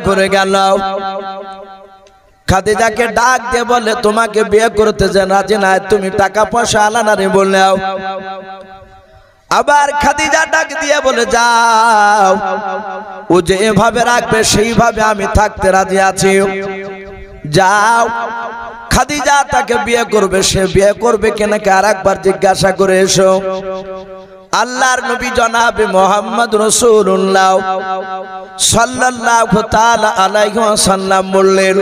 ঘুরে গেল। খাদিজাকে ডাক দিয়ে বলে তোমাকে বিয়ে করতে যে রাজি না, তুমি টাকা পয়সা আলানা রে বললেও। আবার খাদিজা ডাক দিয়ে বলে যাও, ও যে এভাবে রাখবে সেইভাবে আমি থাকতে রাজি আছি। যাও, খাদিজা তাকে বিয়ে করবে, সে বিয়ে করবে কিনা আর একবার জিজ্ঞাসা করে এসো। আল্লাহর নবী জনাবে মুহাম্মদ রাসূলুল্লাহ সাল্লাল্লাহু তাআলা আলাইহি ওয়াসাল্লাম বললেন,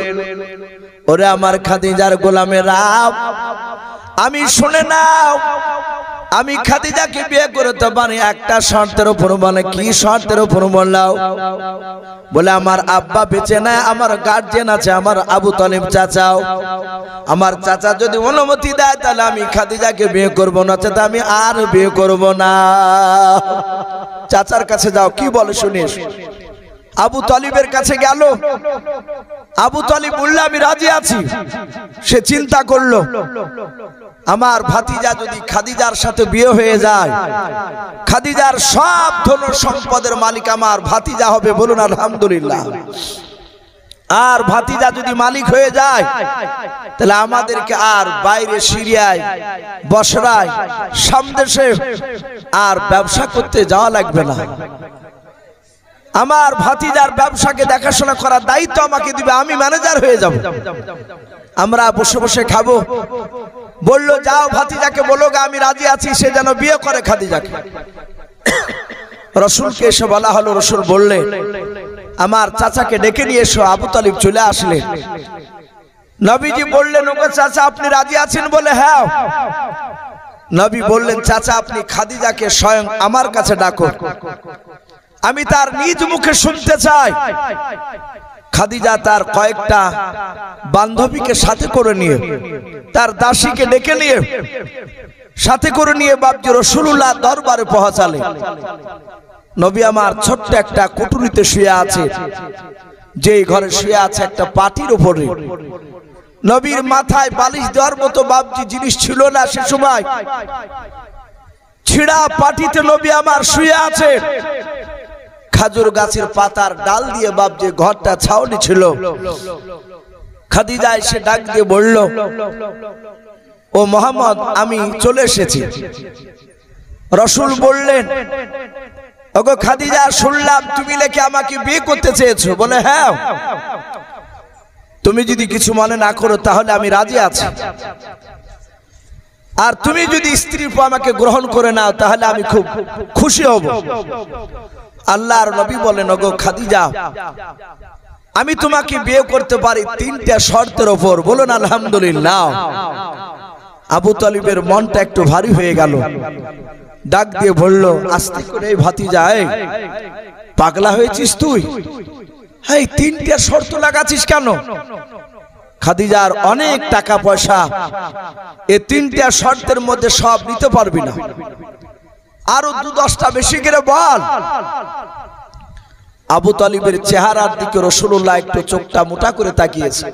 ওরে আমার খাদিজার গোলামেরা, আমি শুনে নাও, আমি খাদিজাকে বিয়ে করতে পারি একটা শর্তের উপর। বলে কি শর্তের উপর? বললাম। বলে আমার আব্বা বেঁচে নাই, আমার গার্জিয়ান আছে, আমার আবু তালিব চাচাও। আমার চাচা যদি অনুমতি দেয় তাহলে আমি খাদিজাকে বিয়ে করব, না চাচা আমি আর বিয়ে করব না। চাচার কাছে যাও, কি বলে শুনিস। আবু তালিবের কাছে গেল। আবু তালিব বলল আমি রাজি আছি। সে চিন্তা করলো, আমার ভাতিজা যদি খাদিজার সাথে বিয়ে হয়ে যায়, খাদিজার সব ধন সম্পদের মালিক আমার ভাতিজা হবে। বলুন আলহামদুলিল্লাহ। আর ভাতিজা যদি মালিক হয়ে যায় তাহলে আমাদেরকে আর বাইরে সিরিয়ায়, বসরায়, সামদেশে আর ব্যবসা করতে যাওয়া লাগবে না। আমার ভাতিজার ব্যবসাকে দেখাশোনা করার দায়িত্ব আমাকে দিবে, আমি ম্যানেজার হয়ে যাব, আমরা বসে বসে খাবো। বললো যাও ভাতিজাকে বলো আমি রাজি আছি, সে যেন বিয়ে করে খাদিজাকে। রসুলকে এসে বলা হলো, রসুল বললে আমার চাচাকে ডেকে নিয়ে এসো। আবু তালিব চলে আসলেন। নবীজি বললেন, ওগো চাচা আপনি রাজি আছেন? বলে হ্যাঁ। নবী বললেন, চাচা আপনি খাদিজাকে স্বয়ং আমার কাছে ডাকো, আমি তার নিজ মুখে শুনতে চাই। খাদিজা তার কয়েকটা বান্ধবীকে সাথে করে নিয়ে, তার দাসীকে ডেকে নিয়ে, সাথে করে নিয়ে বাপজি রাসূলুল্লাহ দরবারে পৌঁছালে। নবী আমার ছোট্ট একটা কুটুরিতে শুয়ে আছে, যেই ঘরে শুয়ে আছে একটা পাটির উপরে। নবীর মাথায় বালিশ দেওয়ার মতো বাপজি জিনিস ছিল না সে সময়। ছিড়া পাটিতে নবী আমার শুয়ে আছে। খাজুর গাছের পাতার ডাল দিয়ে বাপজি ঘরটা ছাউনি ছিল। খাদিজা এসে ডাক দিয়ে বলল, ও মুহাম্মদ আমি চলে এসেছি। রাসূল বললেন, ওগো খাদিজা শুনলাম তুমি নাকি আমাকে বিয়ে করতে চেয়েছো। বলে হ্যাঁ, তুমি যদি কিছু মনে না করো তাহলে আমি রাজি আছি। আর তুমি যদি স্ত্রী রূপে আমাকে গ্রহণ করে নাও তাহলে আমি খুব খুশি হব। আল্লাহর নবী বলেন, ওগো খাদিজা আমি তোমাকে বিয়ে করতে পারি তিনটা শর্তের উপর। বলুন আলহামদুলিল্লাহ। আবু তালিবের মনটা একটু ভারী হয়ে গেল। ডাক দিয়ে বলল, আস্তে করে ভাতিজা, পাগলা হয়েছিস তুই? এই তিনটা শর্ত লাগাচ্ছিস কেন? খাদিজার অনেক টাকা পয়সা, এই তিনটা শর্তের মধ্যে সব নিতে পারবি না, আরো 2-10টা বেশি করে বল। আবু তালিবের চেহারার দিকে রাসূলুল্লাহ একটু চোখটা মোটা করে তাকিয়েছে।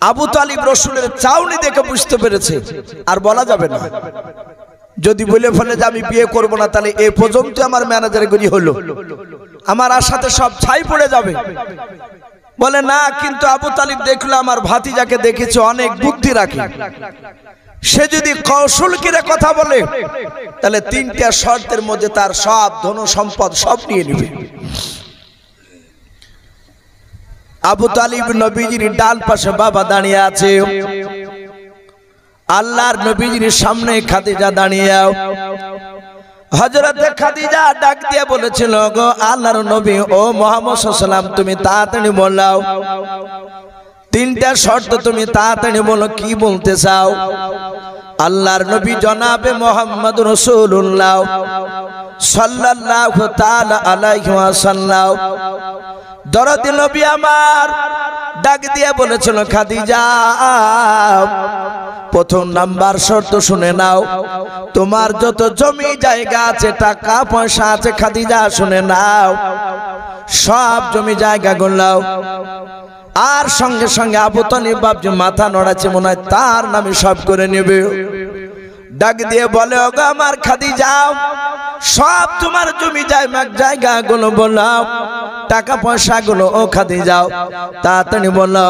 আবু তালিব রাসূলের চাউনি দেখে বুঝতে পেরেছে আর বলা যাবে না। যদি বলে ফেলে যে আমি বিয়ে করব না তাহলে এই পর্যন্ত আমার ম্যানেজারগিরি হলো, আমার আশাতে সব ছাই পড়ে যাবে। বলে না, কিন্তু আবু তালিব দেখলো আমার ভাতিজাকে দেখেছে অনেক বুদ্ধি রাখে, সে যদি কৌশল করে কথা বলে তাহলে তিনটা শর্তের মধ্যে তার সব ধন সম্পদ সব নিয়ে নেবে। আবু তালিব নবীজির ডান পাশে বাবা দাঁড়িয়ে আছে। আল্লাহর নবীজির সামনে খাদিজা দাঁড়িয়ে। হযরতে খাদিজা ডাক দিয়ে বলেছিল, গো আল্লাহর নবী, ও মুহাম্মদ সাল্লাল্লাহু আলাইহি ওয়াসাল্লাম তুমি তাড়াতাড়ি বলাও, তিনটা শর্ত তুমি তাড়াতাড়ি বলো, কি বলতে চাও? আল্লাহর নবী জনাবে মুহাম্মদ রাসূলুল্লাহ সাল্লাল্লাহু তাআলা আলাইহি ওয়াসাল্লাম দরদি নবী আমার ডাক দিয়ে বলেছিল, খাদিজা প্রথম নাম্বার শর্ত শুনে নাও, তোমার যত জমি জায়গা আছে, টাকা পয়সা আছে, খাদিজা শুনে নাও, সব জমি জায়গা গুলো। আর সঙ্গে সঙ্গে আবু তালিব বাপজি মাথা নড়াচ্ছে, মনে হয় তার নামে সব করে নেবে। ডাক দিয়ে বলে, ওগো আমার খাদিজা, সব তোমার জমি জায়গা গুলো বললাম, টাকা পয়সা গুলো ও খাদিজা তাড়াতাড়ি বলো,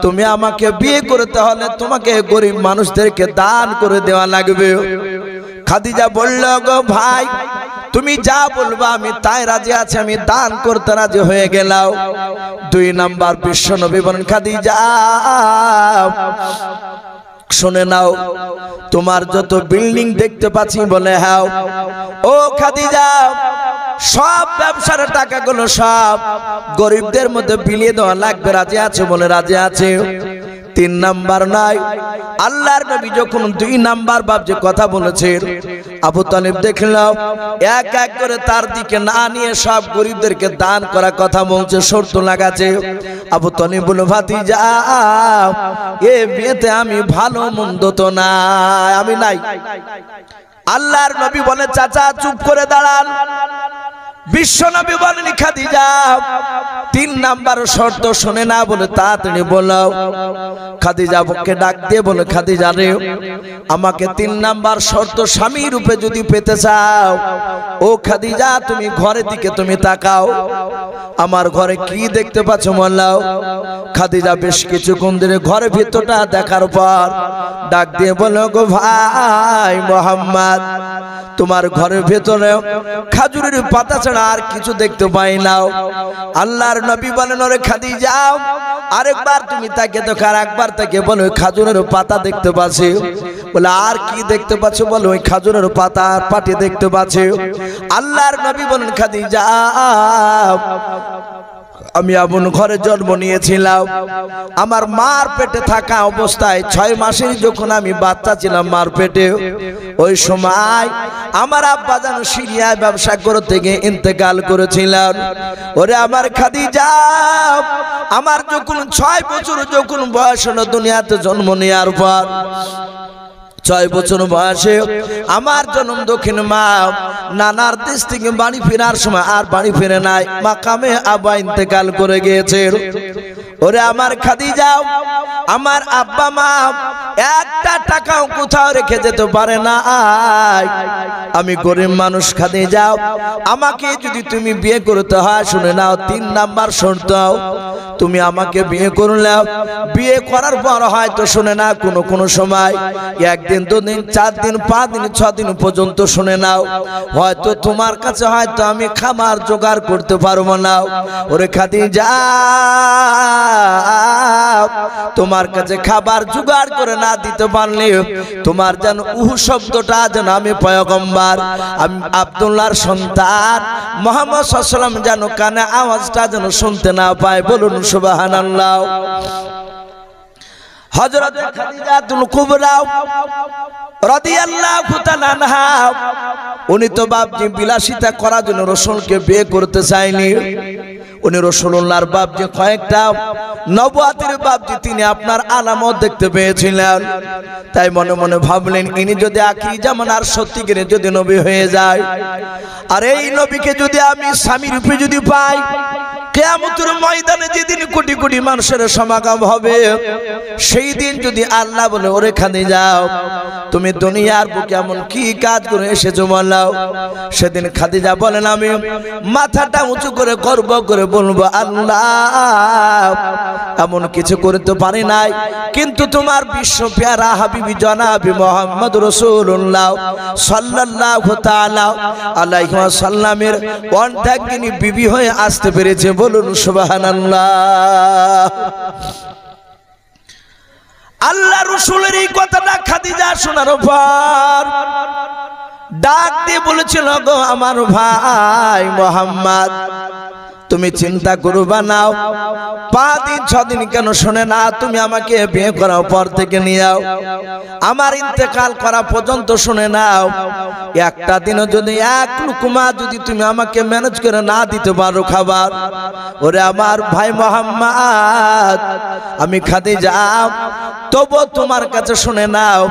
তুমি আমাকে বিয়ে করতে হলে তোমাকে গরিব মানুষদেরকে দান করে দেওয়া লাগবে। খাদিজা বলল, গো ভাই তুমি যা বলবা আমি তাই রাজি আছি, আমি দান করতে রাজি হয়ে গেলাম। 2 নাম্বার বিশ্বনবী বলেন, খাদিজা শুনে নাও, তোমার যত বিল্ডিং দেখতে পাচ্ছি, বলে হ্যাঁ, ও খাদিজা সব ব্যবসার টাকাগুলো সব গরিবদের মধ্যে বিলিয়ে দেওয়া লাগবে, রাজি আছে? বলে রাজি আছে। 3 নাম্বার নাই, আল্লাহর নবী যখন 2 নাম্বার বাপ যে কথা বলেছেন, আবু তালিব দেখলাম এক এক করে তার দিকে না নিয়ে সব গরিবদেরকে দান করা কথা বলছে, শর্ত লাগাচ্ছে। আবু তালিব বলে, ভাতিজা এ বিয়েতে আমি ভালো মন্দ তো নাই, আমি নাই। আল্লাহর নবী বলে, চাচা চুপ করে দাঁড়ান। বিশ্বনবী বলেন, খাদিজা 3 নাম্বার শর্ত শুনে না, বলে তাড়াতাড়ি বলো। খাদিজাকে ডাক দিয়ে বলে, খাদিজা রে, আমাকে 3 নাম্বার শর্ত স্বামী রূপে যদি পেতে চাও, ও খাদিজা তুমি ঘরের দিকে তুমি তাকাও, আমার ঘরে কি দেখতে পাচ্ছ বললাও। খাদিজা বেশ কিছুক্ষণ ধরে ঘরের ভিতরটা দেখার পর ডাক দিয়ে বলো, গো ভাই মোহাম্মদ, তোমার ঘরের ভেতরে খাজুরের পাতা ছাড়া আর কিছু দেখতে পাই না। আল্লাহর নবী বলেন, ওরে খাদিজা আরেকবার তুমি তাকে দেখো, আর একবার তাকে বলো, ওই খাজুরের পাতা দেখতে পাচ্ছি। বলে আর কি দেখতে পাচ্ছ? বলো ওই খাজুরের পাতা আর পাটি দেখতে পাচ্ছি। আল্লাহর নবী বলেন, খাদিজা আমি এমন ঘরে জন্ম নিয়েছিলাম, আমার মার পেটে থাকা অবস্থায় 6 মাসের যখন আমি বাচ্চা ছিলাম মার পেটে, ওই সময় আমার আব্বা যেন সিরিয়ায় ব্যবসা করতে গিয়ে ইন্তেকাল করেছিলেন। ওরে আমার খাদিজা, আমার যখন 6 বছর যখন বয়স হলো, দুনিয়াতে জন্ম নেওয়ার পর 6 বছর বয়সে আমার জন্ম দক্ষিণ মা নানার দেশ থেকে বাড়ি ফেরার সময় আর বাড়ি ফিরে নাই, মাকামে আব্বা ইন্তেকাল করে গিয়েছে। ওরে আমার খাদিজা, আমার আব্বা মা একটা টাকাও কোথাও রেখে যেতে পারে না। আমি গরিব মানুষ খাদিজা, আমাকে যদি তুমি বিয়ে করতে হয়, শুনে নাও 3 নাম্বার শর্ত, তুমি আমাকে বিয়ে করলে বিয়ে করার পর হয়তো শুনে না কোনো সময় 1 দিন 2 দিন 4 দিন 5 দিন 6 দিন পর্যন্ত শুনে নাও হয়তো তোমার কাছে হয়তো আমি খাবার জোগাড় করতে পারবো না। ওরে খাদিজা, তোমার কাছে খাবার জোগাড় করে না দিতে পারলে তোমার যেন উহু শব্দটা যেন আমি পয়গম্বর, আমি আব্দুল্লাহর সন্তান মুহাম্মদ সাল্লাল্লাহু আলাইহি ওয়াসাল্লাম যেন কানে আওয়াজটা যেন শুনতে না পায়। বলুন সুবহানাল্লাহ। হযরত খাদিজাতুল কুবরা রাদিয়াল্লাহু তাআলা আনহা, উনি তো বাপজি বিলাসিতা করার জন্য রাসূলকে বিয়ে করতে চাইনি। উনি রাসূলুল্লাহর বাপজি কয়েকটা নবুয়াতের বাপজি তিনি আপনার আলামত দেখতে পেয়েছিলেন, তাই মনে মনে ভাবলেন ইনি যদি আখিরি জামানার সত্যিকারের যদি নবী হয়ে যায়, আর এই নবীকে যদি আমি স্বামী রূপে যদি পাই, কিয়ামতের ময়দানে যেদিন কোটি কোটি মানুষের সমাগম হবে, সেই দিন যদি আল্লাহ বলে ওরে খাদিজা তুমি দুনিয়ার বুকে এমন কি কাজ করে এসেছো বলো, সেদিন খাদিজা বলেন আমি মাথাটা উঁচু করে গর্ব করে বলবো আল্লাহ এমন কিছু করতে পারি নাই, কিন্তু তোমার বিশ্ব প্যারা হাবিবি জনাবি মুহাম্মদ রাসূলুল্লাহ সাল্লাল্লাহু তাআলা আলাইহি ওয়াসাল্লামের অন্তঃগিনী বিবি হয়ে আসতে পেরেছে। বলুন সুবহানাল্লাহ। আল্লাহ রাসূলের এই কথাটা খাদিজা শোনার পর ডাক দিয়ে বলেছিল, গো আমার ভাই মুহাম্মদ, তুমি চিন্তা করবা না, 5 দিন 6 দিন কেন শুনে না, তুমি আমাকে বিয়ে করার পর থেকে নিও, আমার ইন্তেকাল করা পর্যন্ত শুনে নাও, একটা দিনও যদি 1 লুকমা যদি তুমি আমাকে ম্যানেজ করে না দিতে পারো খাবার, ওরে আমার ভাই মুহাম্মদ আমি খাদিজা তবু তোমার কাছে শুনে নাও,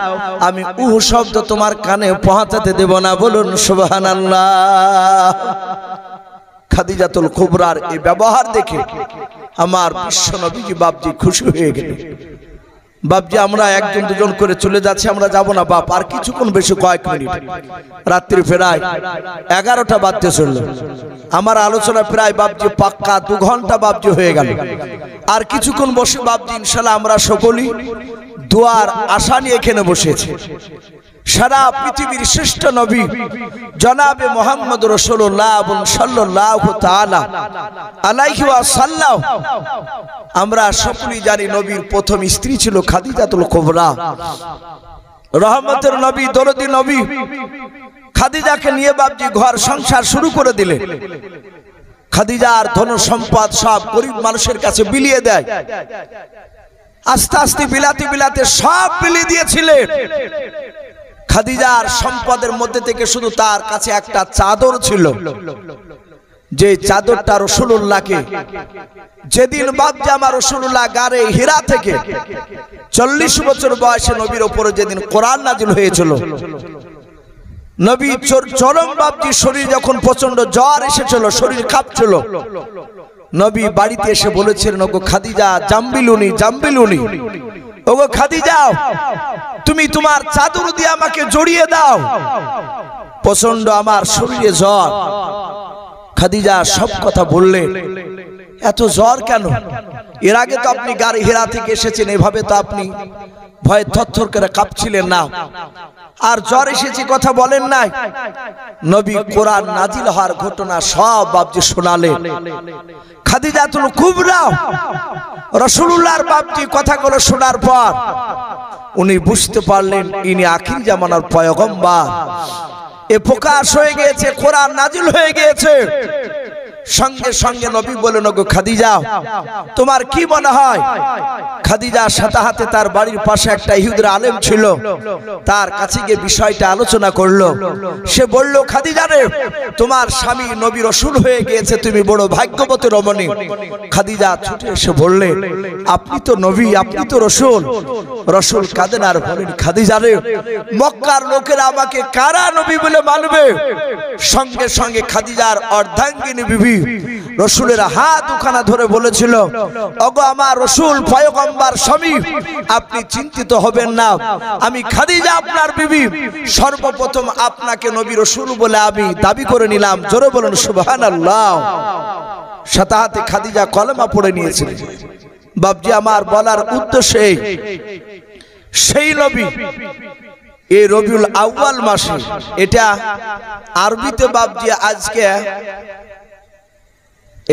আমি উহু শব্দ তোমার কানে পৌঁছাতে দেব না। বলুন সুবহানাল্লাহ। খাদিজাতুল কুবরার এই ব্যবহার দেখে আমার বিশ্ব নবীজি বাপজি খুশি হয়ে গেলেন। বাপজি আমরা একজন দুজন করে চলে যাচ্ছি, আমরা যাব না বাপ, আর কিছুক্ষণ বেশি, কয়েক মিনিট। রাত্রি প্রায় 11টা বাজতে চললো। আমার আলোচনা প্রায় বাপজি পাক্কা 2 ঘন্টা বাপজি হয়ে গেল। আর কিছুক্ষণ বসে বাপজি ইনশাআল্লাহ আমরা সকলেই দোয়ার আশা নিয়ে এখানে বসেছি। সারা পৃথিবীর শ্রেষ্ঠ নবী জনাবে মুহাম্মদ রাসূলুল্লাহ সাল্লাল্লাহু তাআলা আলাইহি ওয়াসাল্লাম, আমরা সকলেই জানি নবীর প্রথম স্ত্রী ছিল খাদিজাতুল কুবরা, রহমতের নবী, দরদি নবী। খাদিজাকে নিয়ে বাপজি ঘর সংসার শুরু করে দিলেন। খাদিজার ধন সম্পদ সব গরিব মানুষের কাছে বিলিয়ে দেয়। আস্তে আস্তে বিলাতে বিলাতে সব বিলিয়ে দিয়েছিলেন। খাদিজার সম্পদের মধ্যে থেকে শুধু তার কাছে একটা চাদর ছিল, যে চাদরটা রাসূলুল্লাহকে যেদিন বাপজামা রাসূলুল্লাহ গারে হীরা থেকে 40 বছর বয়সে নবীর উপরে যেদিন কোরআন নাজিল হয়েছিল, নবী চরম বাপজি শরীর যখন প্রচন্ড জ্বর এসেছিল, শরীর কাঁপছিল, নবী বাড়িতে এসে বলেছিলেন, ওগো খাদিজা জাম্বিলুনি জাম্বিলুনি, ওগো খাদিজা তুমি তোমার চাদর দিয়ে আমাকে জড়িয়ে দাও, প্রচন্ড আমার শরীরে জ্বর। খাদিজা সব কথা বললেন, এত জ্বর কেন? এর আগে তো আপনি গাড়ি হীরা থেকে এসেছেন, এভাবে তো আপনি ভয়ে থরথর করে কাঁপছিলেন না, আর জ্বর এসেছে কথা বলেন নাই। নবী কোরআন নাজিল হওয়ার ঘটনা সব বাপজি শোনালেন। খাদিজাতুল কুবরা রাসূলুল্লাহর বাপজি কথাগুলো শোনার পর উনি বুঝতে পারলেন ইনি আখির জামানার পয়গম্বর, এ প্রকাশ হয়ে গিয়েছে, কোরআন নাজিল হয়ে গিয়েছে। সঙ্গে সঙ্গে নবী বলেন, ওগো খাদিজা তোমার কি মনে হয়? খাদিজা সাথে হাতে তার বাড়ির পাশে একটা ইহুদির আলেম ছিল, তার কাছে গিয়ে বিষয়টা আলোচনা করলো। সে বলল, খাদিজা রে, তোমার স্বামী নবী রাসূল হয়ে গিয়েছে, তুমি বড় ভাগ্যবতী রমণী। খাদিজা ছুটে এসে বললেন, আপনি তো নবী, আপনি তো রাসূল। রাসূল কাঁদেন আর বলেন, খাদিজা রে, মক্কার লোকেরা আমাকে কারা নবী বলে মানবে? সঙ্গে সঙ্গে খাদিজার অর্ধাঙ্গিনী বিবি রাসূলের হাত দুখানা ধরে বলেছিল, ওগো আমার রাসূল পয়গম্বর স্বামী, আপনি চিন্তিত হবেন না, আমি খাদিজা আপনার বিবি, সর্বপ্রথম আপনাকে নবী রাসূল বলে আমি দাবি করে নিলাম। জোরে বলুন সুবহানাল্লাহ। সাথে হাতে খাদিজা কলেমা পড়ে নিয়েছিলেন। বাপজি আমার বলার উদ্দেশ্য সেই নবী এই রবিউল আউয়াল মাসে, এটা আরবিতে বাপজি আজকে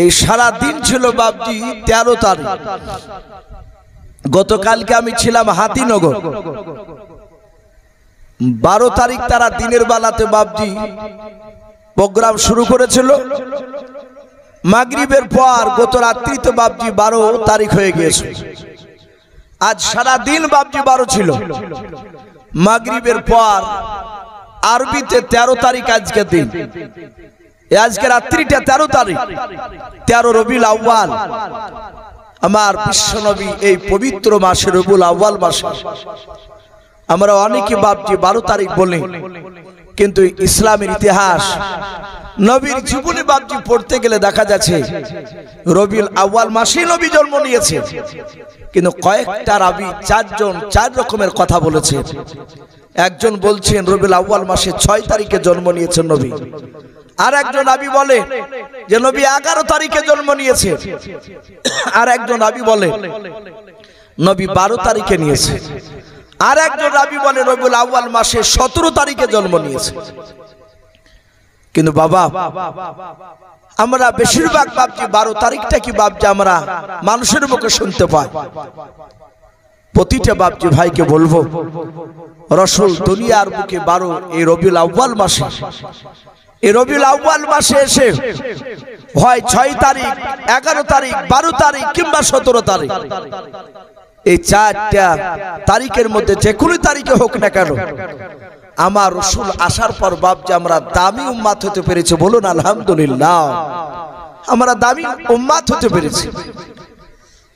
এই সারা দিন ছিল বাপজি 13 তারিখ। গতকালকে আমি ছিলাম হাতিনগর। 12 তারিখ তারা দিনের বেলাতে বাপজি প্রোগ্রাম শুরু করেছিল। মাগরিবের পর গত রাত্রিতে বাপজি 12 তারিখ হয়ে গিয়েছে। আজ সারা দিন বাপজি 12 ছিল। মাগরিবের পর আরবিতে 13 তারিখ আজকে দিন, আজকে রাত্রিটা 13 তারিখ, 13 রবিউল আউয়াল। আমার বিশ্বনবী এই পবিত্র মাসে রবিউল আউয়াল মাসে আমরা অনেকে বাপজি 12 তারিখ বলি, কিন্তু ইসলামের ইতিহাস নবীর জীবনী বাপজি পড়তে গেলে দেখা যাচ্ছে রবিউল আউয়াল মাসে নবী জন্ম নিয়েছে। কিন্তু কয়েকটা রাবী 4 জন 4 রকমের কথা বলেছে। একজন বলছেন রবিউল আউয়াল মাসে 6 তারিখে জন্ম নিয়েছেন নবী, আর একজন রাবী বলে যে নবী 11 তারিখে জন্ম নিয়েছে, আর একজন রাবী বলে নবী 12 তারিখে নিয়েছে, আর একজন রাবী বলে রবিউল আউয়াল মাসে 17 তারিখে জন্ম নিয়েছে। কিন্তু বাবা আমরা বেশিরভাগ বাপজি 12 তারিখটা কি বাপজি আমরা মানুষের মুখে শুনতে পাই। প্রতিটা বাপজি ভাইকে বলবো, রাসূল দুনিয়ার বুকে 12 এই রবিউল আউয়াল মাসে, এই রবিউল আউয়াল মাসে এসে হয় 6 তারিখ, 11 তারিখ, 12 তারিখ কিংবা 17 তারিখ, এই 4টা তারিখের মধ্যে যে কোনো তারিখে হোক না কেন, আমার রাসূল আসার পর বাপজি আমরা দামি উম্মত হতে পেরেছি। বলুন আলহামদুলিল্লাহ। আমরা দামি উম্মত হতে পেরেছি।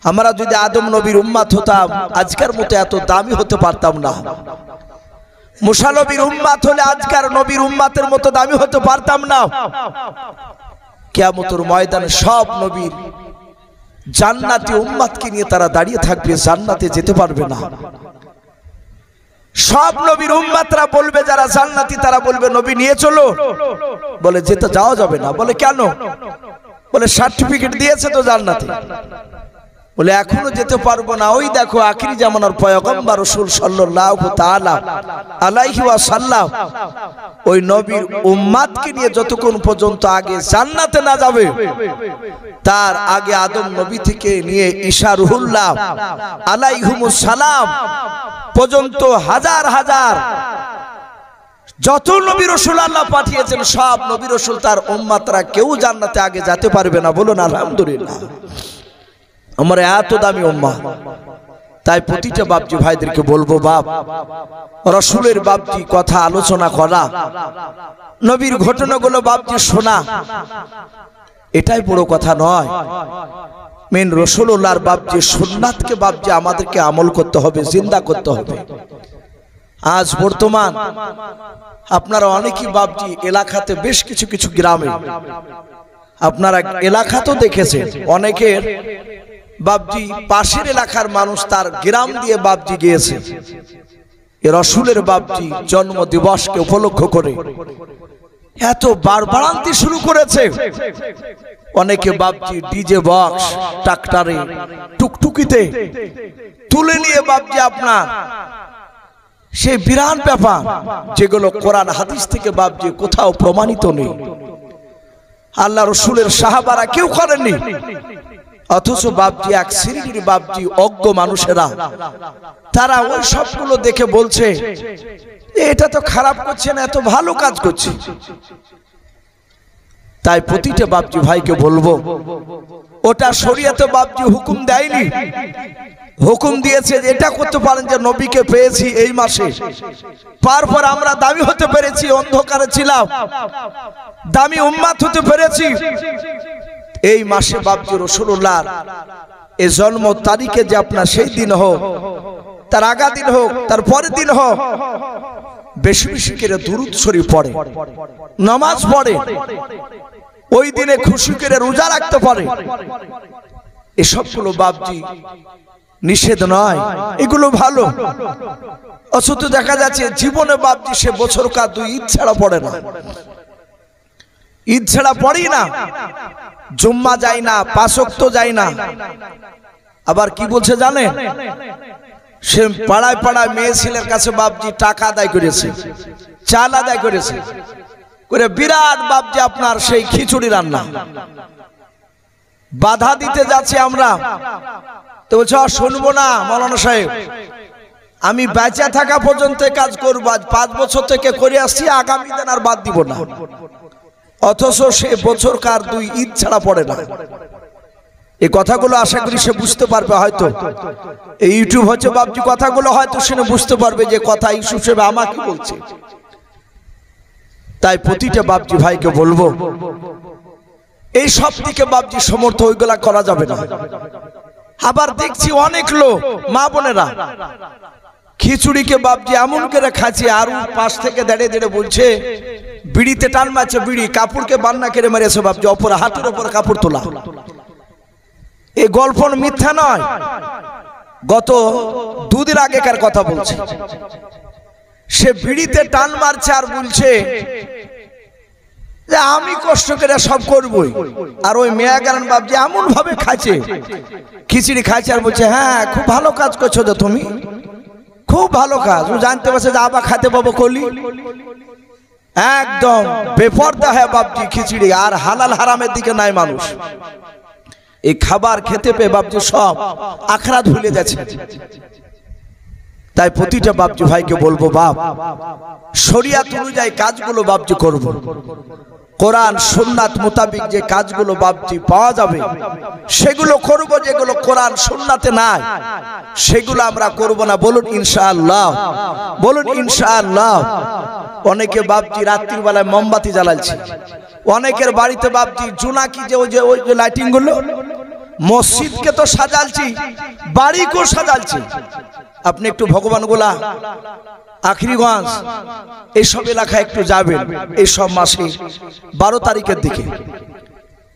আমরা যদি আদম নবীর উম্মত হতাম আজকের মতো এত দামি হতে পারতাম না। মুসা নবীর উম্মত হলে আজকের নবীর উম্মতের মতো দামি হতে পারতাম না। কিয়ামতের ময়দানে সব নবীর জান্নাতি উম্মতকে নিয়ে তারা দাঁড়িয়ে থাকবে, জান্নাতে যেতে পারবে না। সব নবীর উম্মতরা বলবে, যারা জান্নাতি তারা বলবে নবী নিয়ে চলো। বলে যেতে যাওয়া যাবে না। বলে কেন? বলে সার্টিফিকেট দিয়েছে তো জান্নাতে। বলে এখনো যেতে পারবো না। ওই দেখো আখিরি জামানার পয়গম্বর রাসূল সাল্লাল্লাহু তাআলা আলাইহি ওয়াসাল্লাম ওই নবীর উম্মতকে নিয়ে যতক্ষণ পর্যন্ত আগে জান্নাতে না যাবে, তার আগে আদম নবী থেকে নিয়ে ঈসা রুহুল্লাহ আলাইহিমুস সালাম পর্যন্ত হাজার হাজার যত নবী রাসূল আল্লাহ পাঠিয়েছেন, সব নবী রাসূল তার উম্মতরা কেউ জান্নাতে আগে যেতে পারবে না। বলুন আলহামদুলিল্লাহ। আমার এত দামি উম্মাহ। তাই প্রতিটা বাপজি ভাইদেরকে বলবো, বাপ রাসূলের বাপজি কথা আলোচনা করা, নবীর ঘটনাগুলো বাপজি শোনা, এটাই বড় কথা নয়। মেন রাসূলুল্লাহর বাপজি সুন্নাতকে বাপজি আমাদেরকে আমল করতে হবে, জিন্দা করতে হবে। আজ বর্তমান আপনারা অনেকেই বাপজি এলাকাতে বেশ কিছু কিছু গ্রামে আপনারা এলাকাতেও দেখেছেন, অনেকের বাপজি পাশের এলাকার মানুষ তার গ্রাম দিয়ে বাপজি গিয়েছে রাসূলের বাপজি জন্ম দিবসকে উপলক্ষ করে এত বাড়বাড়ান্তি শুরু করেছে। অনেকে বাপজি ডিজে বক্স, ট্রাক্টরে, টুকটুকিতে তুলে নিয়ে বাপজি আপনার সেই বিরান ব্যাপার যেগুলো কোরআন হাদিস থেকে বাপজি কোথাও প্রমাণিত নেই। আল্লাহ রাসূলের সাহাবারা কেউ করেননি, অথচ বাপজি এক শ্রেণীর বাপজি অজ্ঞ মানুষেরা তারা ওই সবগুলো দেখে বলছে এটা তো খারাপ করছে না, এত ভালো কাজ করছে। তাই প্রতিটা বাপজি ভাইকে বলবো, ওটা শরীয়তে বাপজি হুকুম দেয়নি, হুকুম দিয়েছে যে এটা করতে পারেন যে নবীকে পেয়েছি এই মাসে, তারপর আমরা দামি হতে পেরেছি, অন্ধকারে ছিলাম, দামি উম্মত হতে পেরেছি। এই মাসে বাপজি রাসূলুল্লাহর এই জন্ম তারিখে যে আপনার সেই দিন হোক, তার আগা দিন হোক, তার পরের দিন হোক, বেশি বেশি করে দুরূদ শরীফ পড়ে, নামাজ পড়ে, ওই দিনে খুশি করে রোজা রাখতে পারে। এসবগুলো বাপজি নিষেধ নয়, এগুলো ভালো। অথচ দেখা যাচ্ছে জীবনে বাপজি সে বছর কা 2 ঈদ ছাড়া পড়ে না, ঈদ ছাড়া পড়ি না, জুম্মা যায় না, 5 ওয়াক্ত যায় না। আবার কি বলছে জানেন, সে পাড়ায় পাড়ায় মেয়ে ছেলের কাছে বাপজি টাকা আদায় করেছে, চাল আদায় করেছে, করে বিরাট বাপজি আপনার সেই খিচুড়ি রান্না। বাধা দিতে যাচ্ছি আমরা, তো বলছে শুনবো না মাওলানা সাহেব, আমি বেঁচে থাকা পর্যন্ত কাজ করবো, 5 বছর থেকে করে আসছি, আগামী দিন আর বাদ দিব না। অথচ সে বছর কার 2 ঈদ ছাড়া পড়ে না। এই কথাগুলো আশা করি সে বুঝতে পারবে। হয়তো এই ইউটিউব হচ্ছে বাপজি, কথাগুলো হয়তো শুনে বুঝতে পারবে যে কথা ইস্যু হিসেবে আমাকে বলছে। তাই প্রতিটা বাপজি ভাইকে বলবো, এই সব দিকে বাপজি সমর্থ ওইগুলা করা যাবে না। আবার দেখছি অনেক লোক মা বোনেরা খিচুড়িকে বাপজি এমন করে খাচ্ছে, আর পাশ থেকে দাঁড়িয়ে দাঁড়িয়ে বলছে বিড়িতে টান মারছে, বিড়ি কাপড়কে বান্না করে মেরেছে বাপজি, অপর হাতের উপর কাপড় তোলা। এই গল্প মিথ্যা নয়, গত 2 দিন আগেকার কথা বলছে। সে বিড়িতে টান মারছে আর বলছে যে আমি কষ্ট করে সব করবই, আর ওই মেয়া গান বাপজি এমন ভাবে খাচ্ছে, খিচুড়ি খাচ্ছে আর বলছে হ্যাঁ খুব ভালো কাজ করছো তো তুমি, খুব ভালো কাজ। ও জানতে পারছে যে আবার খাতে পাবো কলি। একদম বেপরদা হয় বাপজি খিচুড়ি, আর হালাল হারামের দিকে নাই মানুষ। এই খাবার খেতে পেয়ে বাপজি সব আখরাত ভুলে যাচ্ছে। তাই প্রতিটা বাপজি ভাইকে বলবো, বাপ শরিয়ত অনুযায়ী কাজগুলো বাপজি করব, কোরআন সুন্নাত মোতাবেক যে কাজগুলো বাপজি পাওয়া যাবে সেগুলো করব, যেগুলো কোরআন সুন্নাতে নাই সেগুলো আমরা করব না। বলুন ইনশাআল্লাহ, বলুন ইনশাআল্লাহ। অনেকে বাপজি রাত্রির বেলায় মোমবাতি জ্বালাচ্ছে, অনেকের বাড়িতে বাপজি জোনাকি যে ওই যে লাইটিং গুলো, মসজিদকে তো সাজালছি, বাড়িকেও সাজালছি। আপনি একটু ভগবানগোলা, আখরিগঞ্জ এইসব এলাকায় একটু যাবেন, এইসব মাসে 12 তারিখের দিকে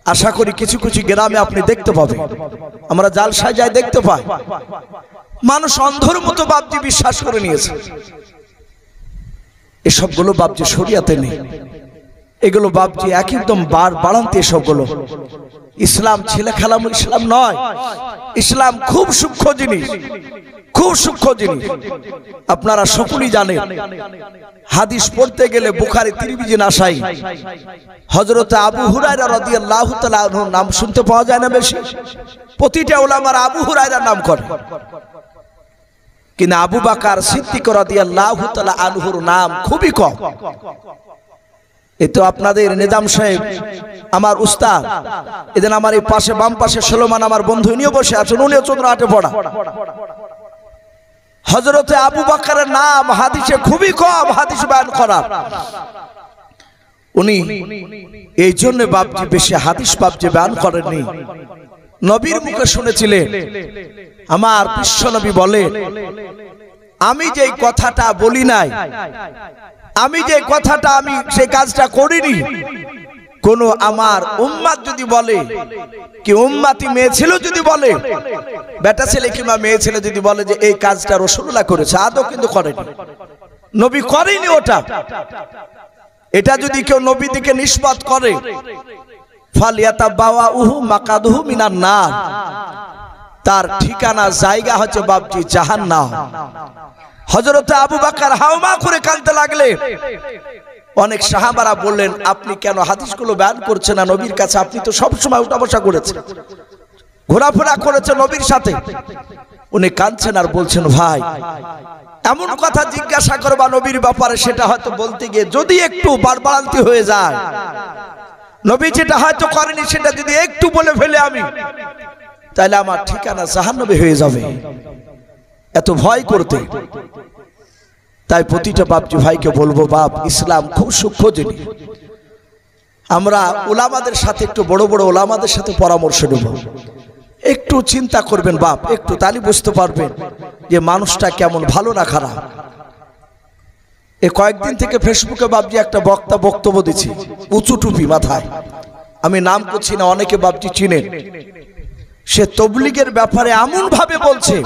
আশা করি কিছু কিছু গ্রামে আপনি দেখতে পাবেন, আমরা জালসায় যাই দেখতে পাই, মানুষ অন্ধর মতো বাপজি বিশ্বাস করে নিয়েছে। এসবগুলো বাপজি শরিয়াতে নেই, এগুলো বাপজি একদম বাড়ান্তি। এসবগুলো ইসলাম ছেলে খেলাম ইসলাম নয়, ইসলাম খুব সূক্ষ্ম জিনিস, খুব সূক্ষ্ম জিনিস। আপনারা সকলেই জানেন, হাদিস পড়তে গেলে বুখারী তিরমিজি নাসাই হযরত আবু হুরায়রা রাদিয়াল্লাহু তাআলা আনহুর নাম শুনতে পাওয়া যায় না বেশি? প্রতিটা উলামার আবু হুরায়রার নাম করে, কিন্তু আবু বকর সিদ্দিক রাদিয়াল্লাহু তাআলা আনহুর নাম খুবই কম। এই তো আপনাদের নিজাম সাহেব আমার উস্তাদ, এদিন আমার এই পাশে বাম পাশে সুলেমান আমার বন্ধু, উনিও বসে আছেন, উনিও চন্দ্রহাটে পড়া। হযরতে আবু বকরের নাম হাদিসে খুবই কম, হাদিস বয়ান করার। উনি এই জন্য বাপজি বেশি হাদিস বাপজি বয়ান করেননি। নবীর মুখে শুনেছিলেন, আমার বিশ্ব নবী বলে, আমি যে কথাটা বলি নাই, আমি যে কথাটা আমি সেই কাজটা করিনি, কোন আমার উম্মাত যদি বলে, কি উম্মাতি মেয়ে ছিল যদি বলে, বেটা ছেলে কিংবা মেয়ে ছেলে যদি বলে যে এই কাজটা রাসূলুল্লাহ করেছে, আদৌ কিন্তু করেনি, নবী করেনি ওটা। এটা যদি কেউ নবী দিকে নিসবত করে, ফালিয়াতাবাওয়াহু মাকাদুহু মিনান নার, তার ঠিকানা জায়গা হচ্ছে বাপজি জাহান্নাম। হযরত আবু বকর হাওমা করে কাঁদতে লাগলে অনেক সাহাবারা বললেন, আপনি কেন হাদিসগুলো বয়ান করছেন না নবীর কাছে? আপনি তো সব সময় উঠা বসা করেছেন, ঘোরাফেরা করেছেন নবীর সাথে। উনি কাঁদছেন আর বলছেন, ভাই এমন কথা জিজ্ঞাসা করবা নবীর ব্যাপারে, সেটা হয়তো বলতে গিয়ে যদি একটু বাড়বাড়ান্তি হয়ে যায়, নবী যেটা হয়তো করেনি সেটা যদি একটু বলে ফেলে আমি, তাহলে আমার ঠিকানা জাহান্নামে হয়ে যাবে। এত ভয় করতে। তাই প্রতিটা বাপজি ভাইকে বলবো, বাপ ইসলাম খুব সূক্ষ্ম জিনিস। আমরা উলামাদের সাথে, একটু বড় বড় উলামাদের সাথে পরামর্শ নেব, একটু চিন্তা করবেন বাপ, একটু তাহলে বুঝতে পারবেন যে মানুষটা কেমন, ভালো না খারাপ। এই কয়েকদিন থেকে ফেসবুকে বাপজি একটা বক্তা বক্তব্য দিচ্ছে, উঁচু টুপি মাথায়, আমি নাম করছি না, অনেকে বাপজি চিনেন। সে তবলিগের ব্যাপারে এমন ভাবে বলছে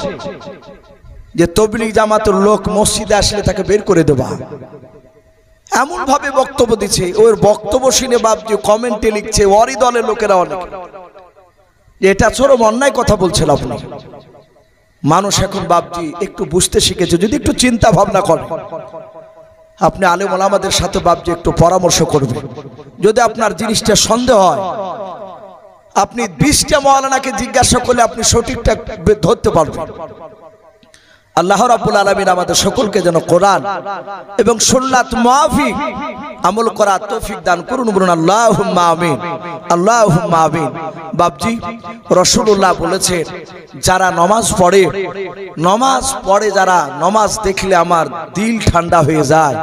যে তবলিগ জামাতের লোক মসজিদে আসলে তাকে বের করে দেবা, এমন ভাবে বক্তব্য দিচ্ছে। ওর বক্তব্য শুনে বাপজি কমেন্টে লিখছে ওরই দলের লোকেরা অনেক, এটা চরম অন্যায় কথা বলছেন আপনি। মানুষ এখন বাপজি একটু বুঝতে শিখেছে, যদি একটু চিন্তা ভাবনা করে। আপনি আলেম ওলামাদের সাথে বাপজি একটু পরামর্শ করবেন। যদি আপনার জিনিসটা সন্দেহ হয়, আপনি 20টা মাওলানাকে জিজ্ঞাসা করলে আপনি সঠিকটা ধরতে পারবেন। আল্লাহ রাব্বুল আলামিন আমাদের সকলকে যেন কোরআন এবং সুন্নাত মুআফিক আমল করার তৌফিক দান করুন, বলুন আল্লাহুম্মা আমিন, আল্লাহুম্মা আমিন। বাপজি রাসূলুল্লাহ বলেছেন, যারা নামাজ পড়ে, যারা নামাজ দেখলে আমার দিল ঠান্ডা হয়ে যায়,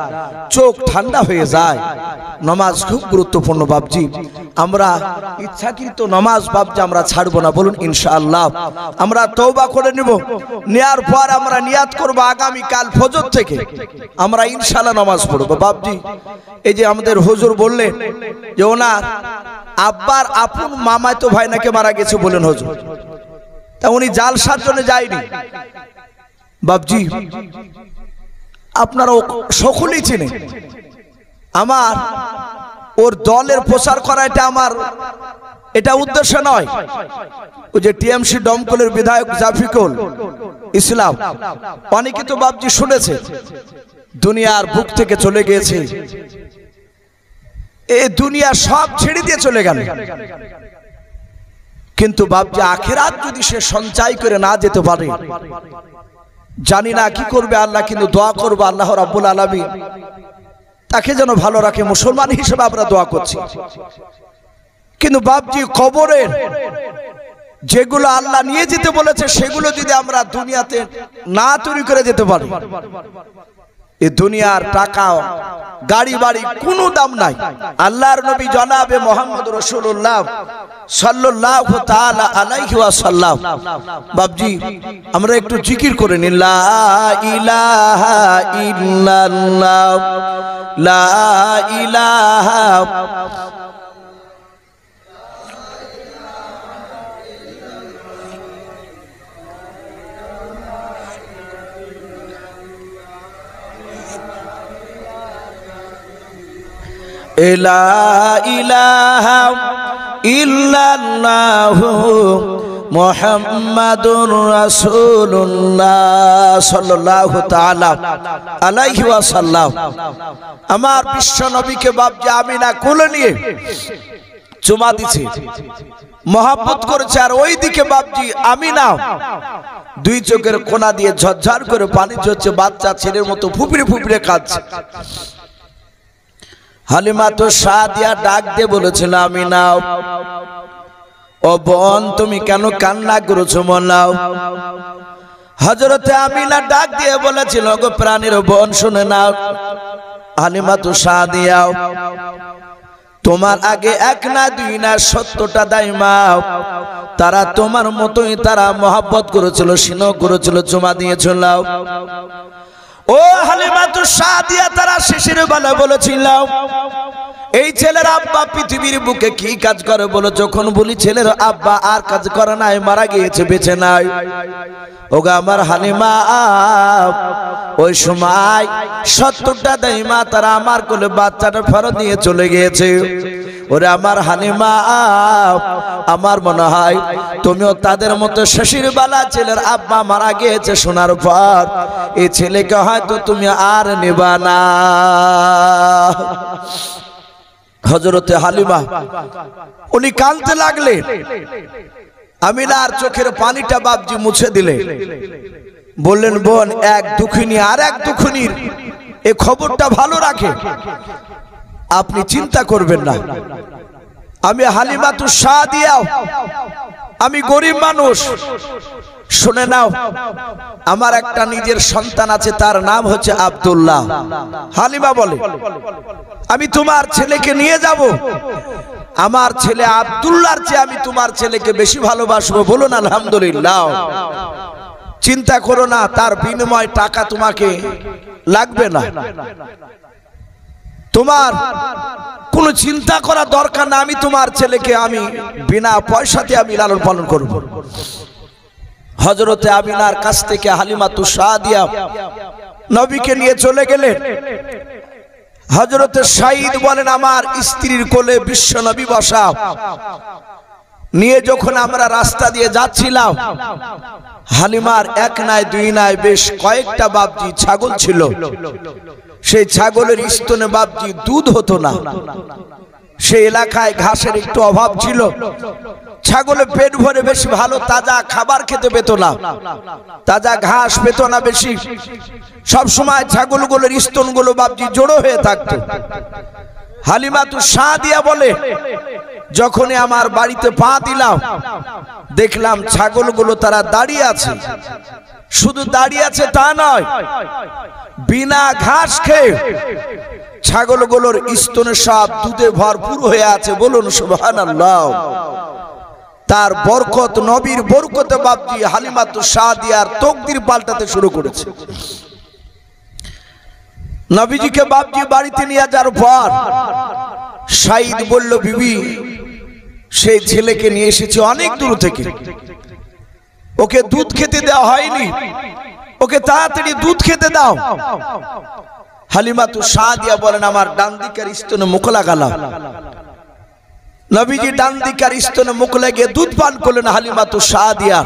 চোখ ঠান্ডা হয়ে যায়। নামাজ খুব গুরুত্বপূর্ণ বাপজি। আমরা ইচ্ছাকৃত নামাজ বাপজি আমরা ছাড়বো না, বলুন ইনশাআল্লাহ। আমরা তওবা করে নেব, নেয়ার পর আমরা নিয়াত করব আগামী কাল ফজর থেকে আমরা ইনশাআল্লাহ নামাজ পড়ব। বাপজি এই যে আমাদের হুজুর বললেন যে ওনার আব্বার আপন মামাতো ভাই নাকি মারা গেছে, বলেন হুজুর, তা উনি জালসার জন্য যায়নি। বাপজি আপনারা সকলেই চেনেন, আমার ওর দলের প্রচার করা এটা উদ্দেশ্য নয়। ওই যে টিএমসি দমকলের বিধায়ক জাফিকুল ইসলাম, অনেকে তো বাপজি শুনেছে, দুনিয়ার বুক থেকে চলে গিয়েছে, এই দুনিয়া সব ছেড়ে দিয়ে চলে গেল। কিন্তু বাপজি আখিরাত যদি সে সঞ্চয় করে না যেতে পারে, জানি না কি করবে আল্লাহ, কিন্তু দোয়া করবো আল্লাহ রাব্বুল আলামিন তাকে যেন ভালো রাখে। মুসলমান হিসেবে আমরা দোয়া করছি। কিন্তু বাপজি কবরের যেগুলো আল্লাহ নিয়ে যেতে বলেছে, সেগুলো যদি আমরা দুনিয়াতে না তৈরি করে যেতে পারি, এই দুনিয়ার টাকা গাড়ি বাড়ি কোনো দাম নাই। আল্লাহর নবী জনাবে মুহাম্মদ রাসূলুল্লাহ সাল্লাল্লাহু তাআলা আলাইহি ওয়াসাল্লাম, বাপজি আমরা একটু জিকির করে নিন, লা ইলাহা ইল্লাল্লাহ, লা ইলাহা লা ইলাহা ইল্লাল্লাহু মুহাম্মাদুর রাসূলুল্লাহ সাল্লাল্লাহু তাআলা আলাইহি ওয়াসাল্লাম। আমার বিশ্ব নবীকে বাপজি আমিনা কোলে নিয়ে চুমা দিছে, মহব্বত করেছে, আর ওই দিকে বাপজি আমিনা দুই চোখের কোনা দিয়ে ঝরঝর করে পানি ঝরছে, বাচ্চা ছেলের মতো ফুপিয়ে ফুপিয়ে কাঁদছে। হালিমা তো সাদিয়া ডাক দিয়ে বলেছিল, আমিনা ও বোন তুমি কেন কান্না করেছো বলাও। হযরতে আমিনা ডাক দিয়ে বলেছিল, গো প্রাণের বোন শুনে নাও, হালিমা তো সাদিয়া তোমার আগে এক না দুই না 70টা দাইমা তারা তোমার মতোই তারা মহব্বত করেছিল, স্নেহ করেছিল, চুমা দিয়েছিল। ও হালিমা তো সাদিয়া তারা শেষের বেলা বলেছিল, এই ছেলের আব্বা পৃথিবীর বুকে কি কাজ করে বলো। যখন বলি ছেলের আব্বা আর কাজ করে নাই, মারা গিয়েছে, বেঁচে নাই, ওগা আমার হালিমা ওই সময় 70টা দাইমা তারা আমার কোলে বাচ্চাটা ফেরত নিয়ে চলে গিয়েছে। ওরে আমার হালিমা, আমার মনে হয় তুমিও তাদের মতো শেষের বেলা ছেলের আব্বা মারা গিয়েছে শোনার পর এই ছেলেকে হয়তো তুমি আর নেবা না। হযরতে হালিমা উনি কাঁদতে লাগলেন। আমিনার চোখের পানিটা বাপজি মুছে দিলে, বললেন, বোন এক দুঃখিনী আর এক দুঃখিনীর এই খবরটা ভালো রাখে, আপনি চিন্তা করবেন না। আমি হালিমাতু সাদিয়া, আমি গরিব মানুষ, শুনে নাও, আমার একটা নিজের সন্তান আছে, তার নাম হচ্ছে আব্দুল্লাহ। হালিমা বলে, আমি তোমার ছেলেকে নিয়ে যাব, আমার ছেলে আব্দুল্লাহর চেয়ে আমি তোমার ছেলেকে বেশি ভালোবাসবো। বলুন আলহামদুলিল্লাহ। চিন্তা করো না, তার বিনিময় টাকা তোমাকে লাগবে না, তোমার কোনো চিন্তা করা দরকার না, আমি তোমার ছেলেকে আমি বিনা পয়সাতে আমি লালন পালন করব। হযরতে আমিনার কাছ থেকে হালিমাতু সাদিয়া নবীকে নিয়ে চলে গেলেন। হযরতে সাঈদ বলেন, আমার স্ত্রীর কোলে বিশ্ব নবী বসা নিয়ে যখন আমরা রাস্তা দিয়ে যাচ্ছিলাম, হালিমার এক নাই দুই নাই বেশ কয়েকটা বাপজি ছাগল ছিল। সেই ছাগলের স্তনে বাপজি দুধ হতো না, সেই এলাকায় ঘাসের একটু অভাব ছিল, ছাগলে পেট ভরে বেশি ভালো তাজা খাবার খেতে পেত না, তাজা ঘাস পেত না বেশি, সব সময় ছাগলগুলোর স্তনগুলো বাপজি জড়ো হয়ে থাকতো। হালিমাতু সাদিয়া বলে, যখনই আমার বাড়িতে পা দিলাম দেখলাম ছাগলগুলো তারা দাঁড়িয়ে আছে, শুধু দাঁড়িয়ে আছে তা নয়, বিনা ঘাস খেয়ে ছাগলগুলোর স্তনে সব দুধে ভরপুর হয়ে আছে। বলুন সুবহানাল্লাহ। তার বরকত, নবীর বরকতে বাপজি হালিমাতু সাদিয়ার তকদির পাল্টাতে শুরু করেছে। নবীজিকে বাপজি বাড়িতে নিয়ে যাওয়ার পর সাঈদ বলল, বিবি সেই ছেলেকে নিয়ে এসেছি অনেক দূর থেকে, ওকে দুধ খেতে দেওয়া হয়নি, ওকে তাড়াতাড়ি দুধ খেতে দাও। হালিমাতু সাদিয়া বলেন, আমার ডান দিকের স্তনে মুখ লাগালাম। নবীজি ডান দিকের স্তনে মুখ লাগিয়ে দুধ পান করলেন হালিমাতু সাদিয়া।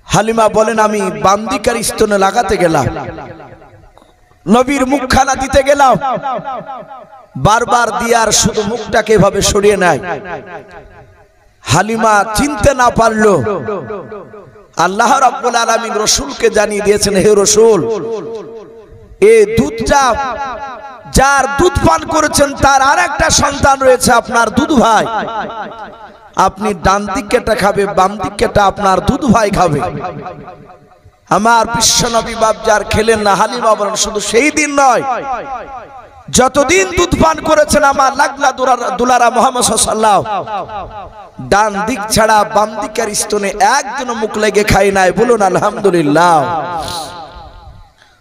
হালিমা বলেন, আমি বাম দিকের স্তনে লাগাতে গেলাম, নবীর মুখখানা দিতে গেলাম, বারবার দিয়ার শুধু মুখটাকে এভাবে সরিয়ে নেয়। হালিমা চিনতে না পারলো, আল্লাহ রাব্বুল আলামিন রাসূলকে জানিয়ে দিয়েছেন, হে রাসূল, এই দুধটা যার দুধ পান করেছেন তার আরেকটা সন্তান রয়েছে, আপনার দুধ ভাই, আপনি ডান দিকেটা খাবে, বাম দিকেটা আপনার দুধ ভাই খাবে। আমার বিশ্বনবী বাপজার খেলেন না। হালিমা বলেন, শুধু সেই দিন নয়, যতদিন দুধ পান করেছেন আমার লাগলা দুলারা মুহাম্মদ সাল্লাল্লাহু আলাইহি ওয়াসাল্লাম ডান দিক ছাড়া বাম দিকের স্তনে একদিনও মুখ লেগে খাই নাই। বলুন আলহামদুলিল্লাহ।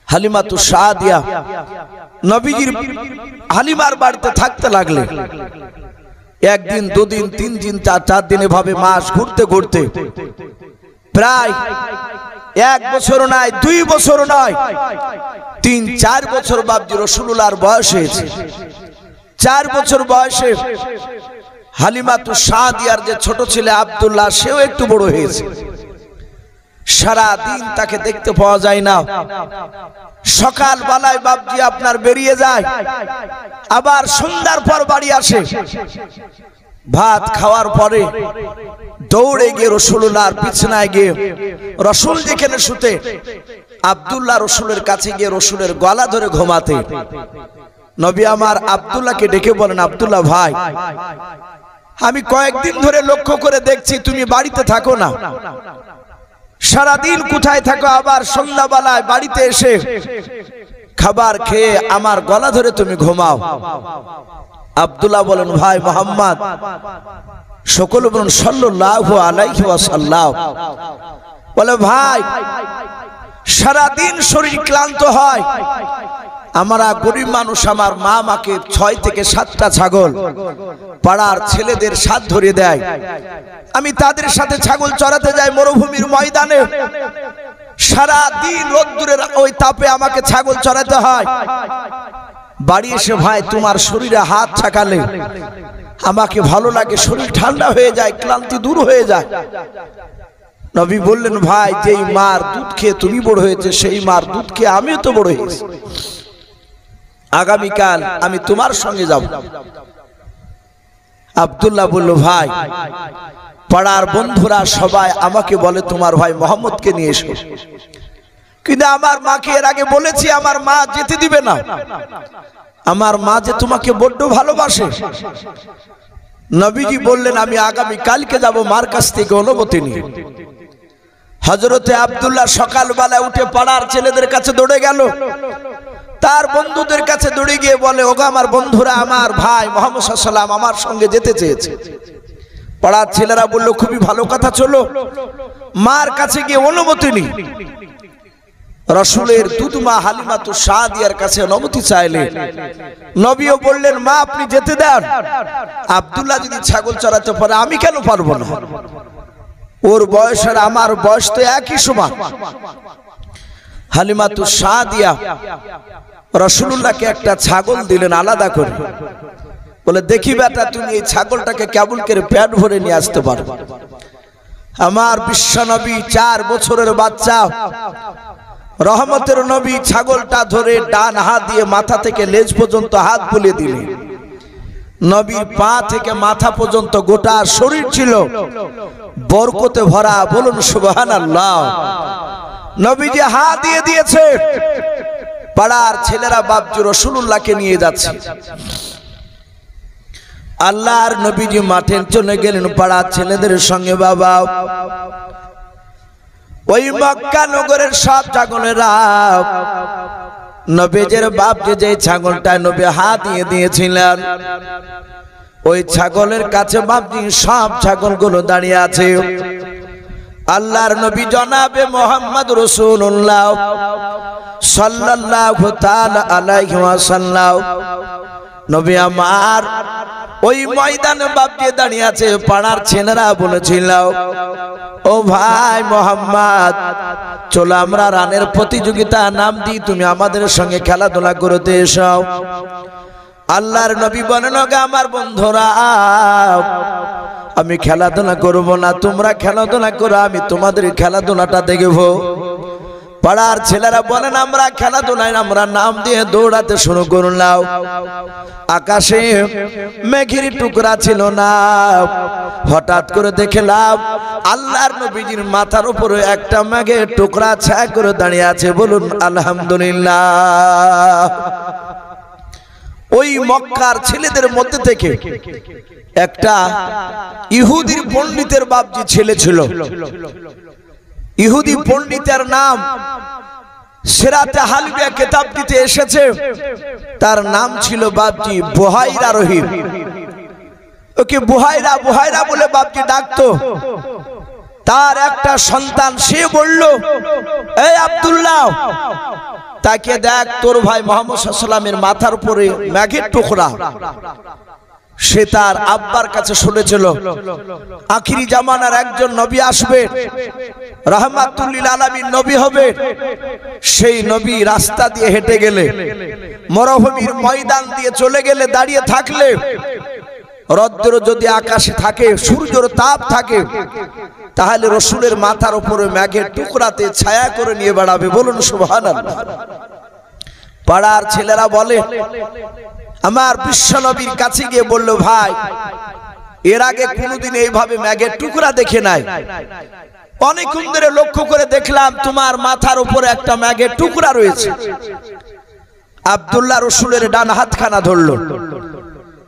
হালিমাতু সাদিয়া নবীজির হালিমার বাড়িতে থাকতে লাগলেন। একদিন, দুদিন, তিন দিন, চার দিন, এভাবে মাস ঘুরতে ঘুরতে প্রায় 1 বছর নয়, 2 বছর নয়, 3-4 বছর বাপজি রাসূলুল্লাহর বয়স হয়েছে। 4 বছর বয়সে হালিমাতু সাদিয়ার যে ছোট ছেলে আব্দুল্লাহ সেও একটু বড় হয়েছে। সারা দিন তাকে দেখতে পাওয়া যায় না। সকাল বেলায় বাপজি আপনার বেরিয়ে যায়, আবার সন্ধ্যার পর বাড়ি আসে। ভাত খাওয়ার পরে দৌড়ে গিয়ে রসুলুল্লাহর বিছানায় গিয়ে রসুল যেখানে শুতে আব্দুল্লাহ রসুলের কাছে গিয়ে রসুলের গলা ধরে ঘুমাতে। নবী আমার আব্দুল্লাহকে ডেকে বলেন, আব্দুল্লাহ ভাই, আমি কয়েকদিন ধরে লক্ষ্য করে দেখছি তুমি বাড়িতে থাকো না, সারাদিন কোথায় থাকো, আবার সন্ধ্যাবেলায় বাড়িতে এসে খাবার খেয়ে আমার গলা ধরে তুমি ঘুমাও। আব্দুল্লাহ বলেন, ভাই মোহাম্মদ, সকলে বলুন সাল্লাল্লাহু আলাইহি ওয়াসাল্লাম। বলে, ভাই সারাদিন শরীর ক্লান্ত হয়, আমরা গরিব মানুষ, আমার মা আমাকে 6 থেকে 7টা ছাগল পাড়ার ছেলেদের সাথ ধরে দেয়, আমি তাদের সাথে ছাগল চড়াতে যাই মরুভূমির ময়দানে, সারা দিন রোদ্দুরের ওই তাপে আমাকে ছাগল চড়াতে হয়। বাড়ি এসে ভাই তোমার শরীরে হাত ছাকালে আমাকে ভালো লাগে, শরীর ঠান্ডা হয়ে যায়, ক্লান্তি দূর হয়ে যায়। নবী বললেন, ভাই যেই মার দুধ খেয়ে তুমি বড় হয়েছে সেই মার দুধ খেয়ে আমিও তো বড় হয়েছি, আগামীকাল আমি তোমার সঙ্গে যাব। আব্দুল্লাহ বলল, ভাই পাড়ার বন্ধুরা সবাই আমাকে বলে তোমার ভাই মোহাম্মদকে নিয়ে এসো, কিন্তু আমার মাকে এর আগে বলেছি, আমার মা যেতে দিবে না, আমার মা যে তোমাকে বড্ড ভালোবাসে। নবীজি বললেন, আমি আগামী কালকে যাব মার কাছ থেকে অনুমতি নিয়ে। হযরতে আব্দুল্লাহ সকালবেলা উঠে পাড়ার ছেলেদের কাছে দৌড়ে গেল, তার বন্ধুদের কাছে দৌড়ে গিয়ে বলে, ওগো আমার বন্ধুরা, আমার ভাই মুহাম্মদ সাল্লাল্লাহু আলাইহি ওয়াসাল্লাম আমার সঙ্গে যেতে চেয়েছে। পাড়ার ছেলেরা বলল, খুবই ভালো কথা, চলো। মার কাছে গিয়ে অনুমতি নি। রাসূলের দুধমা হালিমাতু সাদিয়ার কাছে অনুমতি চাইলেন। নবীও বললেন, মা আপনি যেতে দেন, আব্দুল্লাহ যদি ছাগল চড়াতে পারে আমি কেন পারবো না, ওর বয়স আর আমার বয়স তো একই সমান। হালিমাতু সাদিয়া রাসূলুল্লাহকে একটা ছাগল দিলেন আলাদা করে, বলে, দেখি বেটা তুমি এই ছাগলটাকে কেবল করে পেট ভরে নিয়ে আসতে পারো। আমার বিশ্বনবী 4 বছরের বাচ্চা রহমতের নবী ছাগলটা ধরে ডান হাত দিয়ে মাথা থেকে লেজ পর্যন্ত হাত বুলিয়ে দিলেন। নবীর পা থেকে মাথা পর্যন্ত গোটা শরীর ছিল বরকতে ভরা, বলুন সুবহানাল্লাহ। নবীজি হাত দিয়ে দিয়েছে, পাড়ার ছেলেরা বাপজি রাসূলুল্লাহকে নিয়ে যাচ্ছে। আল্লাহর নবীজি মাঠে চলে গেলেন পাড়ার ছেলেদের সঙ্গে। বাবা ওই মক্কা নগরের সব ছাগলেরা নবীজের বাপ যে ছাগলটা নবী হাত দিয়ে দিয়েছিলেন, ওই ছাগলের কাছে বাপজি সব ছাগলগুলো দাঁড়িয়ে আছে। আল্লাহর নবী জনাবে মুহাম্মদ রাসূলুল্লাহ সাল্লাল্লাহু তাআলা আলাইহি ওয়াসাল্লাম নবী আমার ওই ময়দানে বাপজি দাঁড়িয়ে আছে। পাড়ার ছেলেরা বলেছিল, ও ভাই মোহাম্মদ, চলো আমরা রানের প্রতিযোগিতা নাম দিই, তুমি আমাদের সঙ্গে খেলাধুলা করতে এসো। আল্লাহর নবী বলেন, আমার বন্ধুরা, আমি খেলাধুলা করব না, তোমরা খেলাধুলা করো, আমি তোমাদের খেলাধুলাটা দেখব। পাড়ার ছেলেরা বলেন, আমরা খেলাধুলায় আমরা নাম দিয়ে দৌড়াতে শুরু করলাম। আকাশে মেঘের টুকরা ছিল না, হঠাৎ করে দেখলাম আল্লাহর নবীজির মাথার উপরে একটা মেঘের টুকরা ছায়া করে দাঁড়িয়ে আছে। বলুন আলহামদুলিল্লাহ। ওই মক্কার ছেলেদের মধ্যে থেকে একটা ইহুদির পণ্ডিতের বাপজি ছেলে ছিল। ইহুদি পণ্ডিতের নাম সিরাতে হালবিয়া কিতাবটিতে এসেছে, তার নাম ছিল বাপজি বুহাইরা রহিম। ওকে বুহাইরা বুহাইরা বলে বাপজি ডাকতো। তার একটা সন্তান, সে বলল, এই আব্দুল্লাহ, তাকে দেখ, তোর ভাই মুহাম্মদ সাল্লাল্লাহু আলাইহি ওয়াসাল্লামের মাথার উপরে মেঘের টুকরা। সে তার আব্বার কাছে শুনেছিল আখিরি জামানার একজন নবী আসবে, রাহমাতুল লিল আলামিন নবী হবে। সেই নবী রাস্তা দিয়ে হেঁটে গেলে মরুভূমির ময়দান দিয়ে চলে গেলে দাঁড়িয়ে থাকলে রৌদ্র যদি আকাশে থাকে, সূর্যের তাপ থাকে, তাহলে রসুলের মাথার উপরে মেঘের টুকরাতে ছায়া করে নিয়ে বেড়াবে। বলুন সুবহানাল্লাহ। পাড়ার ছেলেরা বলে, আমার বিশ্বনবীর কাছে গিয়ে বলল, ভাই এর আগে কোনোদিন এইভাবে মেঘের টুকরা দেখে নাই, অনেকক্ষণ ধরে লক্ষ্য করে দেখলাম তোমার মাথার উপরে একটা মেঘের টুকরা রয়েছে। আব্দুল্লাহ রসুলের ডান হাতখানা ধরল,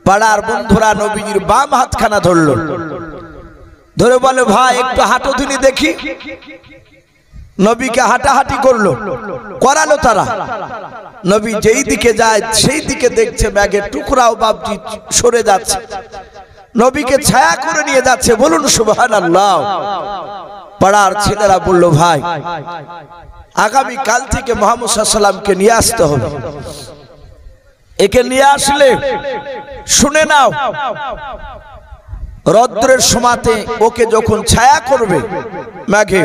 পাড়ার বন্ধুরা নবীজির বাম হাতখানা ধরল, ধরে বলে, ভাই একটু হাঁটো দিনি দেখি। নবীকে হাঁটাহাঁটি করলো, করালো তারা। নবী যেই দিকে যায় সেই দিকে দেখছে মেঘের টুকরাও বাপজি সরে যাচ্ছে, নবীকে ছায়া করে নিয়ে যাচ্ছে। বলুন সুবহানাল্লাহ। পাড়ার ছেলেরা বলল, ভাই আগামী কাল থেকে মুহাম্মদ সাল্লাল্লাহু আলাইহি ওয়াসাল্লামকে নিয়ে আসতে হবে। একে নিয়ে আসলে শুনে নাও, রৌদ্রের সময়তে ওকে যখন ছায়া করবে মেঘে,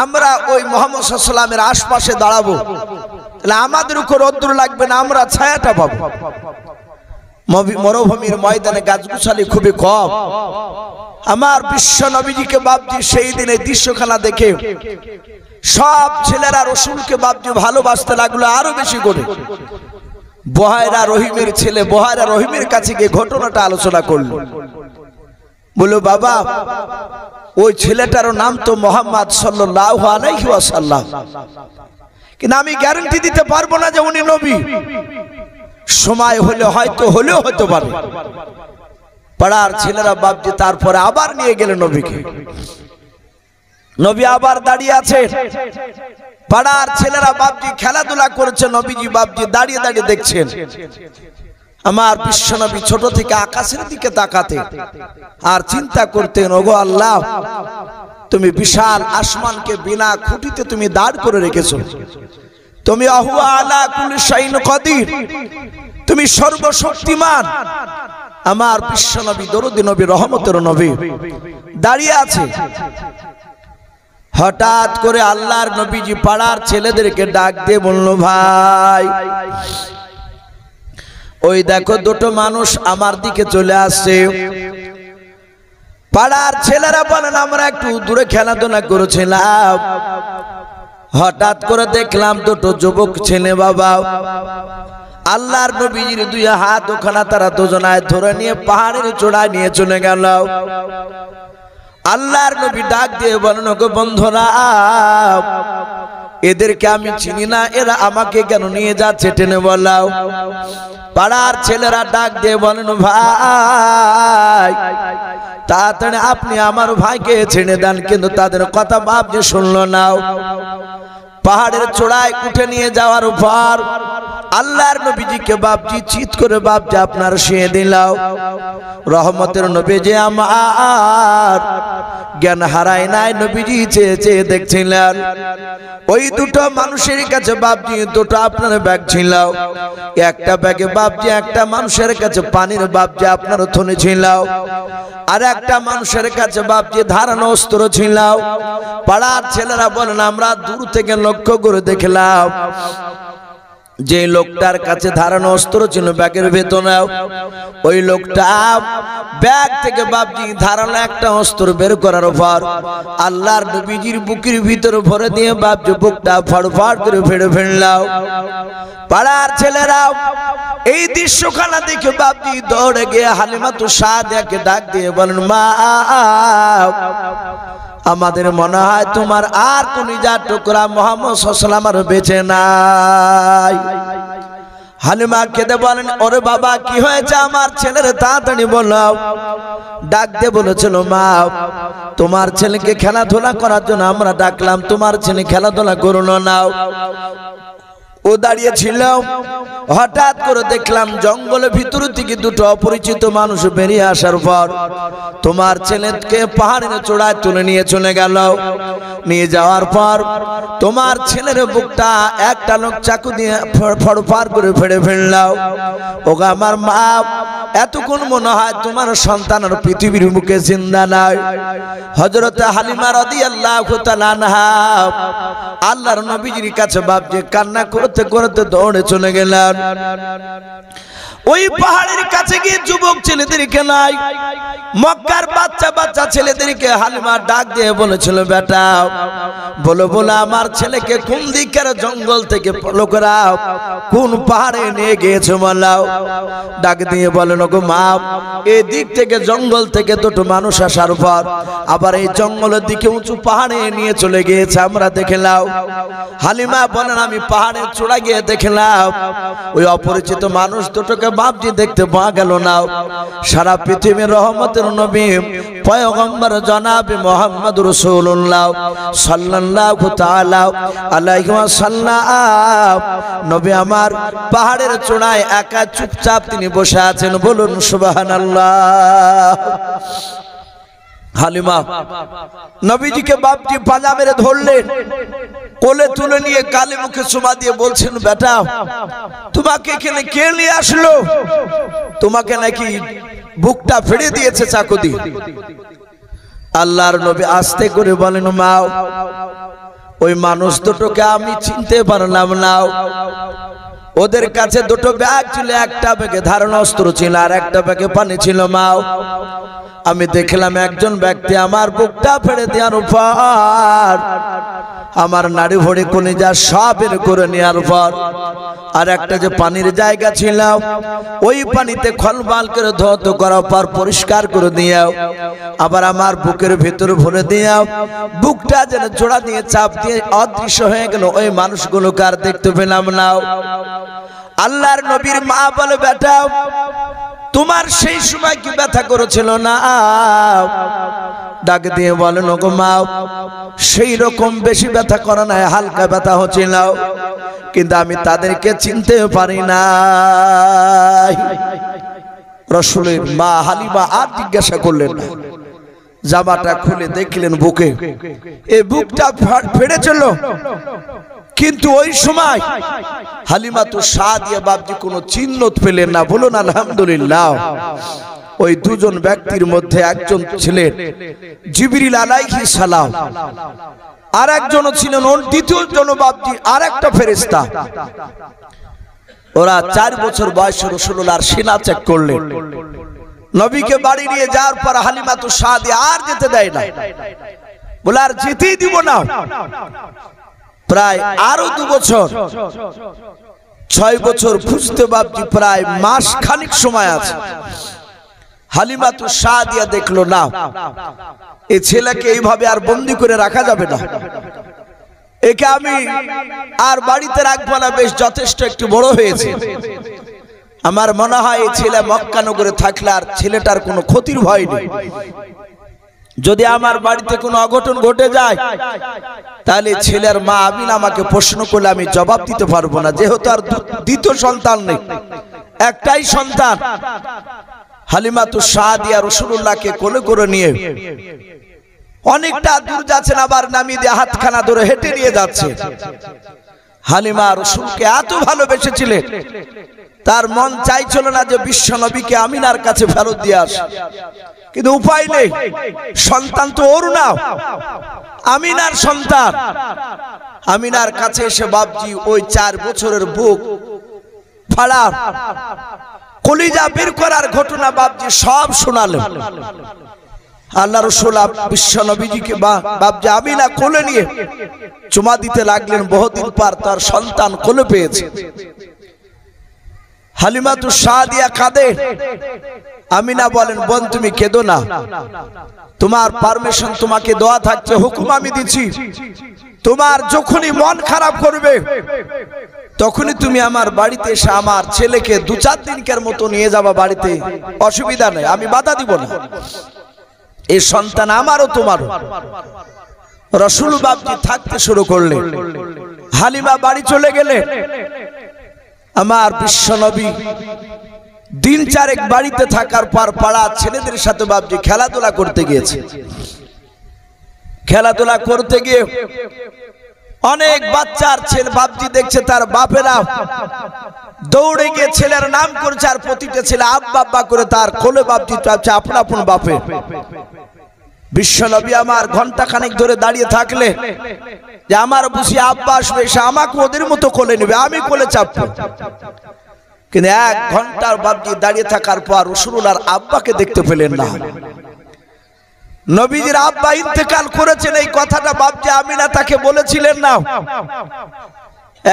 আমরা ওই মুহাম্মদ সাল্লাল্লাহু আলাইহি ওয়াসাল্লামের আশপাশে দাঁড়াবো, তাহলে আমাদের উপর রৌদ্র লাগবে না, আমরা ছায়াটা পাবো। মরুভূমির ময়দানে গাছগুছালি খুবই কম। আমার বিশ্ব নবীজিকে বাপজি সেই দিনে দৃশ্যখানা দেখে সব ছেলেরা রসুলকে বাপজি ভালোবাসতে লাগলো আরো বেশি করে। বহায়রা রহিমের ছেলে বহায়রা রহিমের কাছে গিয়ে ঘটনাটা আলোচনা করলো। বলল, বাবা ওই ছেলেটারও নাম তো মুহাম্মদ সাল্লাল্লাহু আলাইহি ওয়াসাল্লাম, কিন্তু আমি গ্যারান্টি দিতে পারবো না যে উনি নবী। সময় হলে হয়তো হলেও হতে পারে। পাড়ার ছেলেরা বাপজি তারপরে আবার নিয়ে গেলেন নবীকে। নবী আবার দাঁড়িয়ে আছে, পাড়ার ছেলেরা বাপজি খেলাধুলা করেছে, নবীজি বাপজি দাঁড়িয়ে দাঁড়িয়ে দেখছেন। আমার বিশ্বনবী ছোট থেকে আকাশের দিকে তাকাতে আর চিন্তা করতেন, ওগো আল্লাহ, তুমি বিশাল আসমানকে বিনা খুঁটিতে তুমি দাঁড় করে রেখেছো, তুমি আহুয়া আলা কুল্লি শাইইন কাদির, তুমি সর্বশক্তিমান। আমার বিশ্বনবী দরুদি নবী রহমতের নবী দাঁড়িয়ে আছে। হঠাৎ করে আল্লাহর নবীজি পাড়ার ছেলেদেরকে ডাক দিয়ে বলল, ভাই ওই দেখো দুটো মানুষ আমার দিকে চলে আসছে। পাড়ার ছেলেরা বলেন, আমরা একটু দূরে খেলাধুলা করেছিলাম, হঠাৎ করে দেখলাম দুটো যুবক ছেলে বাবা আল্লাহর নবীজির দুই হাত ওখানে তারা দুজনায় ধরে নিয়ে পাহাড়ের চূড়ায় নিয়ে চলে গেল। আল্লাহর নবী ডাক দিয়ে বলেন, ওগো বন্ধুরা, এদেরকে আমি চিনি না, এরা আমাকে কেন নিয়ে যাচ্ছে টেনে বলাও। পাড়ার ছেলেরা ডাক দিয়ে বলেন, ভাই তাড়াতাড়ি আপনি আমার ভাইকে ছেড়ে দেন, কিন্তু তাদের কথা বাপজি শুনলো না। পাহাড়ের চূড়ায় উঠে নিয়ে যাওয়ার পর আল্লাহর নবীজিকে বাপজি চিৎ করে বাপজি আপনার শুয়ে দিলাও। রহমতের নবী যে আমার জ্ঞান হারায় নাই, নবীজি চেয়ে চেয়ে দেখছিলেন। ওই দুটো মানুষের কাছে বাপজি দুটো আপনার ব্যাগ ছিল, একটা ব্যাগে বাপজি একটা মানুষের কাছে পানির বাপজি আপনার থনে ছিল, আর একটা মানুষের কাছে বাপজি ধারানো অস্ত্র ছিল। পাড়ার ছেলেরা বলেন, আমরা দূর থেকে লক্ষ্য করে দেখলাম যে লোকটার কাছে ধারানো অস্ত্র ছিল ব্যাগের ভেতরে, ওই লোকটা ব্যাগ থেকে বাপজি ধারানো একটা অস্ত্র বের করার পর আল্লাহর নবীজির বুকের ভিতরে ভরে দিয়ে বাপজি বুকটা ফড়ফড় করে ফেড়ে ফেললাম। পাড়ার ছেলেরা এই দৃশ্যখানা দেখে বাপজি দৌড়ে গিয়ে হালিমাতু সাদিয়াকে ডাক দিয়ে বলেন, মা আমাদের মনে হয় তোমার আর কলিজার টুকরা মুহাম্মদ সাল্লাল্লাহু আলাইহি ওয়াসাল্লাম আর বেঁচে নাই। হালিমা কেঁদে বলেন, ওরে বাবা কি হয়েছে আমার ছেলের, তাড়াতাড়ি বলো। ডাক দিয়ে বলেছিল, মা তোমার ছেলেকে খেলাধুলা করার জন্য আমরা ডাকলাম, তোমার ছেলে খেলাধুলা করলো না। ও দাঁড়িয়ে ছিল, হঠাৎ করে দেখলাম জঙ্গলের ভিতর থেকে দুটো অপরিচিত মানুষ বেরিয়ে আসার পর তোমার ছেলেকে পাহাড়ের চূড়ায় তুলে নিয়ে চলে গেল। নিয়ে যাওয়ার পর তোমার ছেলের বুকটা একটা লোক চাকু দিয়ে ফড়ফড় করে ফেড়ে ফেললাম। ওগো আমার মা, এতক্ষণ মনে হয় তোমার সন্তান আর পৃথিবীর মুখে জিন্দা নাই। হযরত হালিমা রাদিয়াল্লাহু তাআলা আনহা আল্লাহর নবীজির কাছে বাপজি কান্না করতে করতে দৌড়ে চলে গেলেন। ওই পাহাড়ের কাছে গিয়ে যুবক ছেলেদেরকে নাই, মক্কার বাচ্চা বাচ্চা ছেলেদেরকে হালিমা ডাক দিয়ে বলেছিল, বেটা বলো বলো আমার ছেলেকে কোন দিকের জঙ্গল থেকে ফলো করাও, কোন পাহাড়ে নিয়ে গিয়েছো বলাও। ডাক দিয়ে বলেন, গো মা এই দিক থেকে জঙ্গল থেকে দুটো মানুষ আসার পর আবার এই জঙ্গলের দিকে উঁচু পাহাড়ে নিয়ে চলে গিয়েছে, আমরা দেখলাম। হালিমা বলেন, আমি পাহাড়ের চূড়া গিয়ে দেখলাম ওই অপরিচিত মানুষ দুটোকে বাপজি দেখতে পাওয়া গেল না। সারা পৃথিবীর রহমতের নবী পয়গম্বর জনাবে মুহাম্মদ রাসূলুল্লাহ সাল্লাল্লাহু তাআলা আলাইহি ওয়াসাল্লাম নবী আমার পাহাড়ের চূড়ায় একা চুপচাপ তিনি বসে আছেন। বলুন সুবহানাল্লাহ। হালিমা নবীজিকে বাপজি পাজা মেরে ধরলেন, কোলে তুলে নিয়ে গালে মুখে চুমা দিয়ে বলছেন, বেটা তোমাকে এখানে কে নিয়ে আসলো? তোমাকে নাকি বুকটা ফেড়ে দিয়েছে চাকু দিয়ে। আল্লাহর নবী আস্তে করে বলেন, মা ওই মানুষ দুটোকে আমি চিনতে পারলাম না। ওদের কাছে দুটো ব্যাগ ছিল, একটা ব্যাগে ধারালো অস্ত্র ছিল আর একটা ব্যাগে পানি ছিল। মা আমি দেখলাম একজন ব্যক্তি আমার বুকটা ফেড়ে দেওয়ার পর আমার নাড়ি ভড়ি কলিজা সব বের করে নেওয়ার পর আর একটা যে পানির জায়গা ছিল ওই পানিতে খলবাল করে ধৌত করার পর পরিষ্কার করে দিয়াও, আবার আমার বুকের ভিতর ভরে দিয়াও। বুকটা যেন জোড়া দিয়ে চাপ দিয়ে অদৃশ্য হয়ে গেল, ওই মানুষগুলোকে আর দেখতে পেলাম না। আল্লাহর নবীর মা বলে, বেটা তোমার সেই সময় কি ব্যথা করেছিল না? ডাক দিয়ে বলেন, ওগো মা সেই রকম বেশি ব্যথা করে না, হালকা ব্যথা হচ্ছিল, কিন্তু আমি তাদেরকে চিনতে পারি না। রাসূলের মা হালিমা আর জিজ্ঞাসা করলেন না, জামাটা খুলে দেখলেন বুকে এই বুকটা ফেড়েছিল। কিন্তু ওই সময় হালিমা তো সাদিয়া বাপজি কোনো চিহ্ন পেলেন না। বলুন আলহামদুলিল্লাহ। ওই দুজন ব্যক্তির মধ্যে একজন ছিলেন জিবরিল আলাইহিস সালাম, আর একজন ছিলেন দ্বিতীয় জন বাপজি আর একটা ফেরেশতা। ওরা 4 বছর বয়সে রাসূলুল্লাহর সিনা চেক করলেন। নবীকে বাড়ি নিয়ে যাওয়ার পর হালিমা তো সাদিয়া আর যেতে দেয় না, বলে আর যেতেই দিব না। প্রায় আরো 2 বছর 6 বছর খুঁজতে বাপজি প্রায় মাস খানিক সময় আছে। হালিমা তো সাদিয়া দেখলো না, এই ছেলেকে এইভাবে আর বন্দী করে রাখা যাবে না, একে আমি আর বাড়িতে রাখবো না, বেশ যথেষ্ট একটু বড় হয়েছে। আমার মনে হয় এই ছেলে মক্কা নগরে থাকলে আর ছেলেটার কোনো ক্ষতির ভয় নেই। যদি আমার বাড়িতে কোনো অঘটন ঘটে যায় তাহলে ছেলের মা আমিনা আমাকে প্রশ্ন করলে আমি জবাব দিতে পারবো না, যেহেতু আর দ্বিতীয় সন্তান নেই, একটাই সন্তান। হালিমা তো সাদিয়া রাসূলুল্লাহকে কোলে করে নিয়ে অনেকটা দূর যাচ্ছেন, আবার নামিয়ে দিয়ে হাতখানা ধরে হেঁটে নিয়ে যাচ্ছে। হালিমা রাসূলকে এত ভালোবেসেছিলেন, তার মন চাইছিল না যে বিশ্ব নবীকে আমিনার কাছে ফেরত দিয়ে আসে, কিন্তু উপায় নেই, সন্তান তো ওর না, আমিনার সন্তান। আমিনার কাছে এসে বাপজি ওই 4 বছরের বুক ফাড়া কলিজা বের করার ঘটনা বাপজি সব শোনালেন। আল্লাহ রাসূল বিশ্ব নবীজিকে বাপজি আমিনা কোলে নিয়ে চুমা দিতে লাগলেন। বহুদিন পর তার সন্তান কোলে পেয়েছে। হালিমা তো সাদিয়া কাঁদে। আমিনা বলেন, বোন তুমি কেঁদো না, তোমার পারমিশন, তোমাকে দোয়া থাকছে, হুকুম আমি দিচ্ছি, তোমার যখনই মন খারাপ করবে তখনই তুমি আমার বাড়িতে এসে আমার ছেলেকে 2-4 দিনকার মতো নিয়ে যাবা বাড়িতে, অসুবিধা নেই, আমি বাধা দিব না, এই সন্তান আমারও তোমারও। রাসূল বাপজি থাকতে শুরু করলেন। হালিমা বাড়ি চলে গেলেন। আমার বিশ্ব নবী দিন 4 বাড়িতে থাকার পর পাড়া ছেলেদের সাথে বাপজি খেলাধুলা করতে গিয়েছে। খেলাধুলা করতে গিয়ে অনেক বাচ্চার ছেলে বাপজি দেখছে তার বাপেরা দৌড়ে গিয়ে ছেলের নাম করছে, আর প্রতিটা ছেলে আব্বা আব্বা করে তার কোলে বাপ দিতে চাচ্ছে, আপন আপন বাপে। বিশ্বনবী আমার ঘন্টা খানিক ধরে দাঁড়িয়ে থাকলে যে আমার বুঝি আব্বা আসবে, সে আমাকে ওদের মতো কোলে নেবে, আমি কোলে চাপবো। কিন্তু 1 ঘন্টার বাপজি দাঁড়িয়ে থাকার পর রাসূলুল্লাহর আব্বাকে দেখতে পেলেন না। নবীজির আব্বা ইন্তেকাল করেছেন, এই কথাটা বাপজি আমিনা তাকে বলেছিলেন না।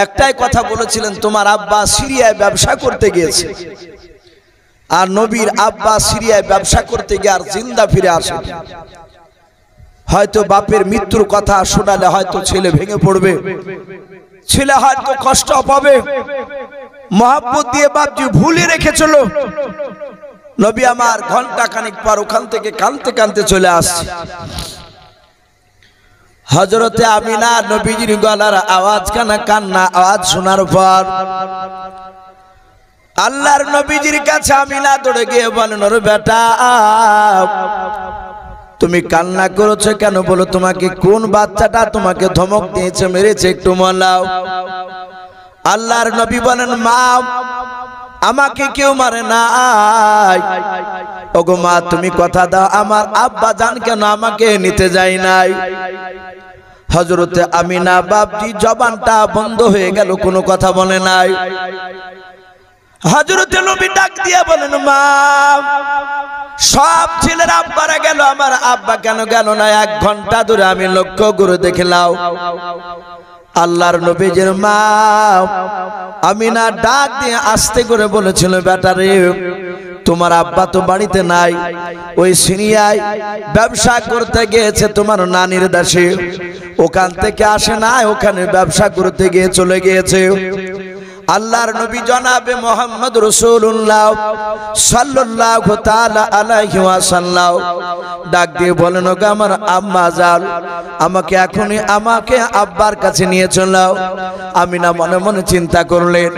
একটাই কথা বলেছিলেন, তোমার আব্বা সিরিয়ায় ব্যবসা করতে গিয়েছে। আর নবীর আব্বা সিরিয়ায় ব্যবসা করতে গিয়ে আর জিন্দা ফিরে আসেন। হয়তো বাপের মৃত্যুর কথা শোনালে হয়তো ছেলে ভেঙে পড়বে, ছেলে হয়তো কষ্ট পাবে, মহব্বত দিয়ে বাপজি ভুলে রেখেছিল। নবী আমার ঘন্টা খানিক পর ওখান থেকে কাঁদতে কাঁদতে চলে আসছে। হযরতে আমিনা নবীজির গলার আওয়াজ কান্না আওয়াজ শোনার পর আল্লাহর নবীজির কাছে আমিনা দৌড়ে গিয়ে বলেন, ওরে বেটা, তুমি কান্না করেছো কেন? বলো, তোমাকে কোন বাচ্চাটা তোমাকে ধমক দিয়েছে, মেরেছে, একটু বলাও। আল্লাহর নবী বলেন, মা, আমাকে কেউ মারে নাই। ওগো মা, তুমি কথা দাও, আমার আব্বা জান কেন আমাকে নিতে যায় নাই? হযরতে আমিনা বাপজি জবানটা বন্ধ হয়ে গেল, কোনো কথা বলে নাই। হযরতে নবী ডাক দিয়ে বলেন, মা, সব ছেলেরা আব্বারা গেল, আমার আব্বা কেন গেল না? 1 ঘন্টা ধরে আমি লক্ষ্য করে দেখলাম। আল্লাহর নবীজির মা আমিনা ডাক দিয়ে আস্তে করে বলেছিল, বেটা রে, তোমার আব্বা তো বাড়িতে নাই, ওই সিরিয়ায় ব্যবসা করতে গিয়েছে তোমার নানির দেশে, ওখান থেকে আসে না, ওখানে ব্যবসা করতে গিয়ে চলে গিয়েছে। আল্লাহর নবী জনাবে মুহাম্মদ রাসূলুল্লাহ সাল্লাল্লাহু তাআলা আলাইহি ওয়াসাল্লাম ডাক দিয়ে বলেন, ওগো আমার আম্মা জান, আমাকে এখনই আমাকে আব্বার কাছে নিয়ে চলো। আমিনা মনে মনে চিন্তা করলেন,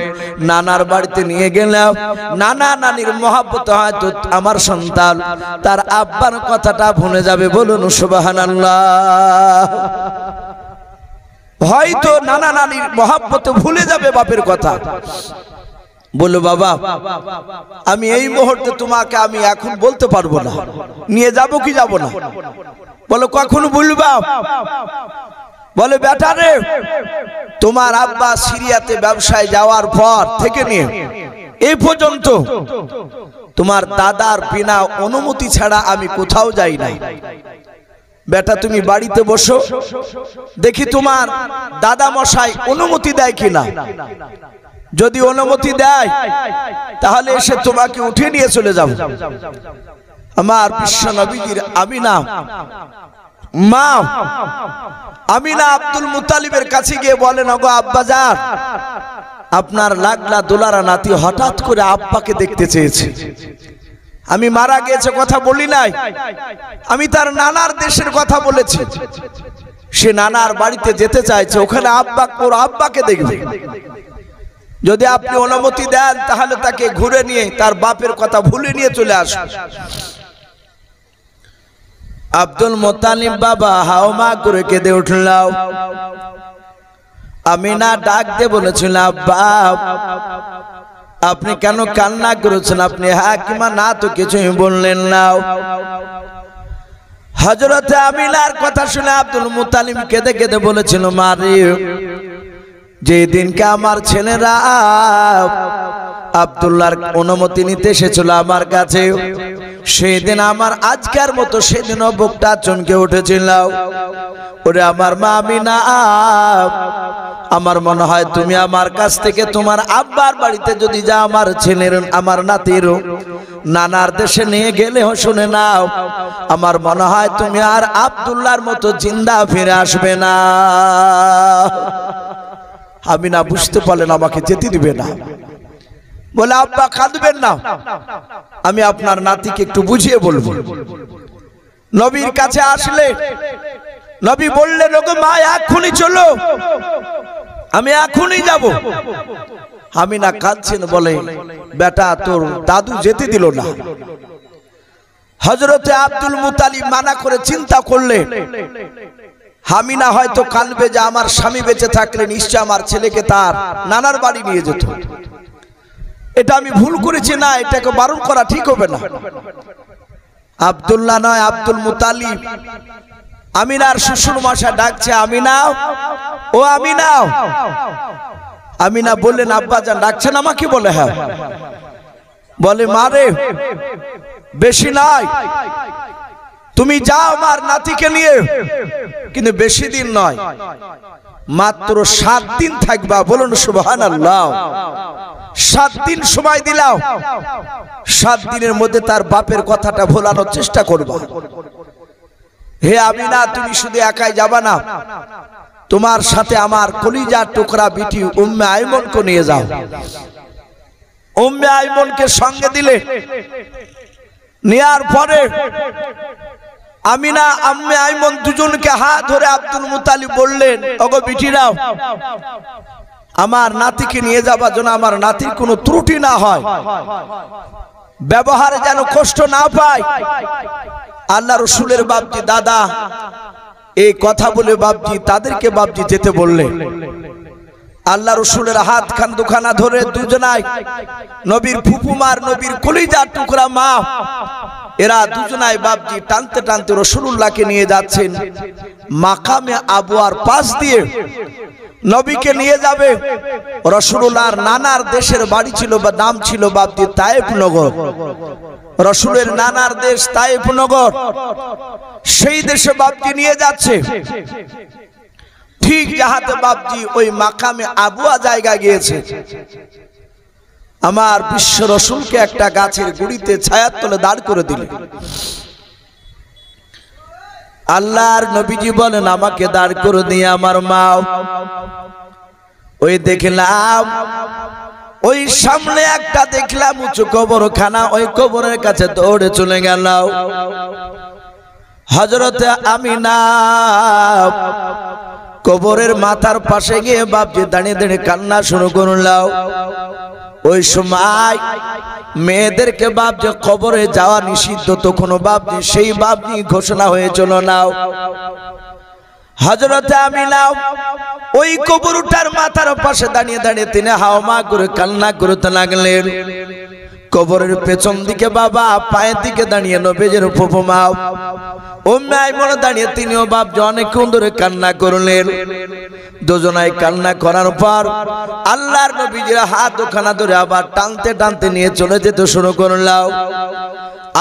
নানার বাড়িতে নিয়ে গেলাম, নানা নানির মহব্বত হয়তো আমার সন্তান তার আব্বার কথাটা ভুলে যাবে। বলুন সুবহানাল্লাহ। হয়তো নানা নানির মহব্বতে ভুলে যাবে বাপের কথা। বলো, বাবা, আমি এই মুহূর্তে তোমাকে আমি এখন বলতে পারবো না, নিয়ে যাব কি যাব না? বলো, কখন বলবা? বলে, বেটা রে, তোমার আব্বা সিরিয়াতে ব্যবসায় যাওয়ার পর থেকে নিয়ে এই পর্যন্ত তোমার দাদার বিনা অনুমতি ছাড়া আমি কোথাও যাই নাই। বেটা, তুমি বাড়িতে বসো, দেখি তোমার দাদা মশাই অনুমতি দেয় কিনা। যদি অনুমতি দেয় তাহলে এসে তোমাকে উঠে নিয়ে চলে যাব। আমার বিশ্ব নবীর আমিনা মা আমিনা আব্দুল মুত্তালিবের কাছে গিয়ে বলেন, ওগো আব্বাজান, আপনার লাগলা দোলারা নাতি হঠাৎ করে আব্বাকে দেখতে চেয়েছে। আমি মারা গেছে কথা বলি নাই, আমি তার নানার দেশের কথা বলেছি। সে নানার বাড়িতে যেতে চাইছে, ওখানে আব্বাকে দেখবে। যদি আপনি অনুমতি দেন তাহলে তাকে ঘুরে নিয়ে তার বাপের কথা ভুলে নিয়ে চলে আসবে। আব্দুল মুত্তালিব বাবা হাওমা করে কেঁদে উঠল। আমিনা ডাক দিয়ে বলেছিল, আব্বা, আপনি কেন কান্না করেছেন? আপনি হ্যাঁ কিংবা না তো কিছুই বললেন না। হযরতে আমিনার কথা শুনে আব্দুল মুত্তালিব কেঁদে কেঁদে বলেছিল, মারে, যে দিনকে আমার ছেলেরা আব্দুল্লাহর অনুমতি নিতে এসেছিল আমার কাছে, সেই দিন আমার আজকের মতো সেদিনও বুকটা চমকে উঠেছিল। ওরে আমার মা আমিনা, আমার মনে হয় তুমি আমার কাছ থেকে তোমার আব্বার বাড়িতে যদি যা আমার ছেলের আমার নাতির নানার দেশে নিয়ে গেলেও শুনে নাও, আমার মনে হয় তুমি আর আব্দুল্লাহর মতো জিন্দা ফিরে আসবে না। আমিনা বুঝতে পারলেন আমাকে যেতে দিবে না। বলে, আব্বা কাঁদবেন না, আমি আপনার নাতিকে একটু বুঝিয়ে বলবো। নবীর কাছে আসলে নবী বললেন, ওগো মা, এখনই চলো, আমি এখনই যাব। আমিনা কাঁদছেন, বলে, বেটা, তোর দাদু যেতে দিল না। হযরতে আব্দুল মুত্তালিব মানা করে চিন্তা করলে, আমিনা হয়তো কাঁদবে যে আমার স্বামী বেঁচে থাকলে নিশ্চয় আমার ছেলেকে তার নানার বাড়ি নিয়ে যেত। এটা আমি ভুল করেছি না, এটাকে বারণ করা ঠিক হবে না। আব্দুল্লাহ নয়, আব্দুল মুতালিব। আমিনার শ্বশুর মশাই ডাকছে, আমিনা ও আমিনা। আমিনা বললেন, আব্বাজান ডাকছেন আমাকে? বলে হ্যাঁ। বলে মারে বেশি নাই, তুমি যাও আমার নাতিকে নিয়ে, কিন্তু বেশি দিন নয়, মাত্র 7 দিন থাকবা। বলুন সুবহানাল্লাহ। 7 দিন সময় দিলাও, 7 দিনের মধ্যে তার বাপের কথাটা ভোলানোর চেষ্টা করবা। হে আমিনা, তুমি শুধু একাই যাবা না, তোমার সাথে আমার কলিজার টুকরা বিটি উম্মে আইমনকে নিয়ে যাও। উম্মে আইমনকে সঙ্গে দিলে, নেয়ার পরে আমিনা আম্মে আইমন দুজনকে হাত ধরে আব্দুল মুতালিব বললেন, ওগো বিটিরাও, আমার নাতিকে নিয়ে যাবার জন্য আমার নাতির কোনো ত্রুটি না হয়, ব্যবহারে যেন কষ্ট না পায়। আল্লাহ রসুলের বাপজি দাদা এই কথা বলে বাপজি তাদেরকে বাপজি যেতে বললেন। আল্লাহ রসুলের হাত খান দুখানা ধরে দুজনাই নবীর ফুফুমার, নবীর কলিজার টুকরা মা, এরা দুজনাই বাপজি টানতে টানতে রসুলুল্লাহকে নিয়ে যাচ্ছেন মাকামে আবওয়ার পাশ দিয়ে। নবীকে নিয়ে যাবে। রসুলুল্লাহর নানার দেশের বাড়ি ছিল বা নাম ছিল বাপজি তায়েফ নগর। রসুলের নানার দেশ তায়েফ নগর, সেই দেশে বাপজি নিয়ে যাচ্ছে। ঠিক যাহাতে বাপজি ওই মাকামে আবওয়া জায়গা গিয়েছে, আমার বিশ্ব রসুলকে একটা গাছের গুড়িতে ছায়ার তলে দাঁড় করে দিল। আল্লাহর নবীজি বলেন, আমাকে দাঁড় করে দিয়ে আমার মা ওই দেখলাম, ওই সামনে একটা দেখলাম উঁচু কবরখানা, ওই কবরের কাছে দৌড়ে চলে গেল। হযরতে আমিনা কবরের মাথার পাশে গিয়ে বাপজি দাঁড়িয়ে দাঁড়িয়ে কান্না শুরু করলাম। ওই সময় মেয়েদেরকে বাপজি কবরে যাওয়া নিষিদ্ধ, তখন বাপজি সেই বাপজি ঘোষণা হয়েছিল না। হযরতে আমিনা ওই কবরটার মাথার পাশে দাঁড়িয়ে দাঁড়িয়ে তিনি হাওমা করে কান্না করতে লাগলেন। কবরের পেছন দিকে বাবা পায়ের দিকে দাঁড়িয়ে নবীজির ফুফুমা উম্মে আইমন দাঁড়িয়ে তিনিও বাপজি অনেকক্ষণ ধরে কান্না করলেন। দুজনাই কান্না করার পর আল্লাহর নবীজির হাত ওখানা ধরে আবার টানতে টানতে নিয়ে চলে যেতে শুরু করলাম।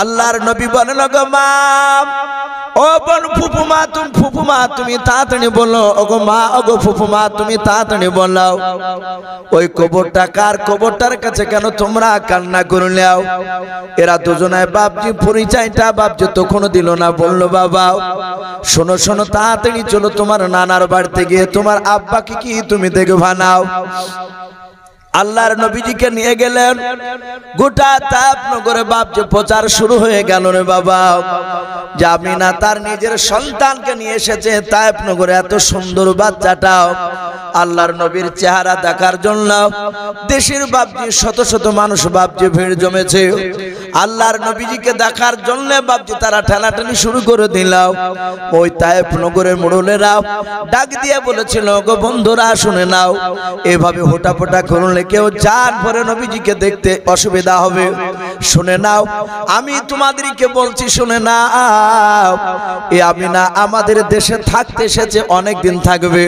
আল্লাহর নবী বলেন, গো মা, ও বোন ফুফুমা, তুমি তাড়াতাড়ি বলো। ওগো মা, ওগো ফুফুমা, তুমি তাড়াতাড়ি বলো, ওই কবরটা কার? কবরটার কাছে কেন তোমরা কান্না করলেও? এরা দুজনায় বাপজি পরিচয়টা বাপজি তখনও দিল না। বলল, বাবা শোনো শোনো, তাড়াতাড়ি চলো তোমার নানার বাড়িতে গিয়ে তোমার আব্বাকে কি তুমি দেখবা নাও। আল্লাহর নবীজিকে নিয়ে গেলেন। গোটা তায়েফ নগরে বাপজি প্রচার শুরু হয়ে গেল রে বাবা, যে আমিনা তার নিজের সন্তানকে নিয়ে এসেছে তায়েফ নগরে। এত সুন্দর বাচ্চাটাও আল্লাহর নবীর চেহারা দেখার জন্য দেশের বাপজি শত শত মানুষ বাপজি ভিড় জমেছে। আল্লাহর নবীজিকে দেখার জন্য বাপজি তারা ঠেলাঠেলি শুরু করে দিল। ওই তায়েফ নগরের মুড়লেরা ডাক দিয়ে বলেছিল, গো বন্ধুরা শুনে নাও, এভাবে হোটাপোটা করলে কেউ জান ভরে নবীজিকে দেখতে অসুবিধা হবে। শুনে নাও, আমি তোমাদেরকে বলছি, শুনে নাও, এ আমিনা আমাদের দেশে থাকতে এসেছে, অনেক দিন থাকবে।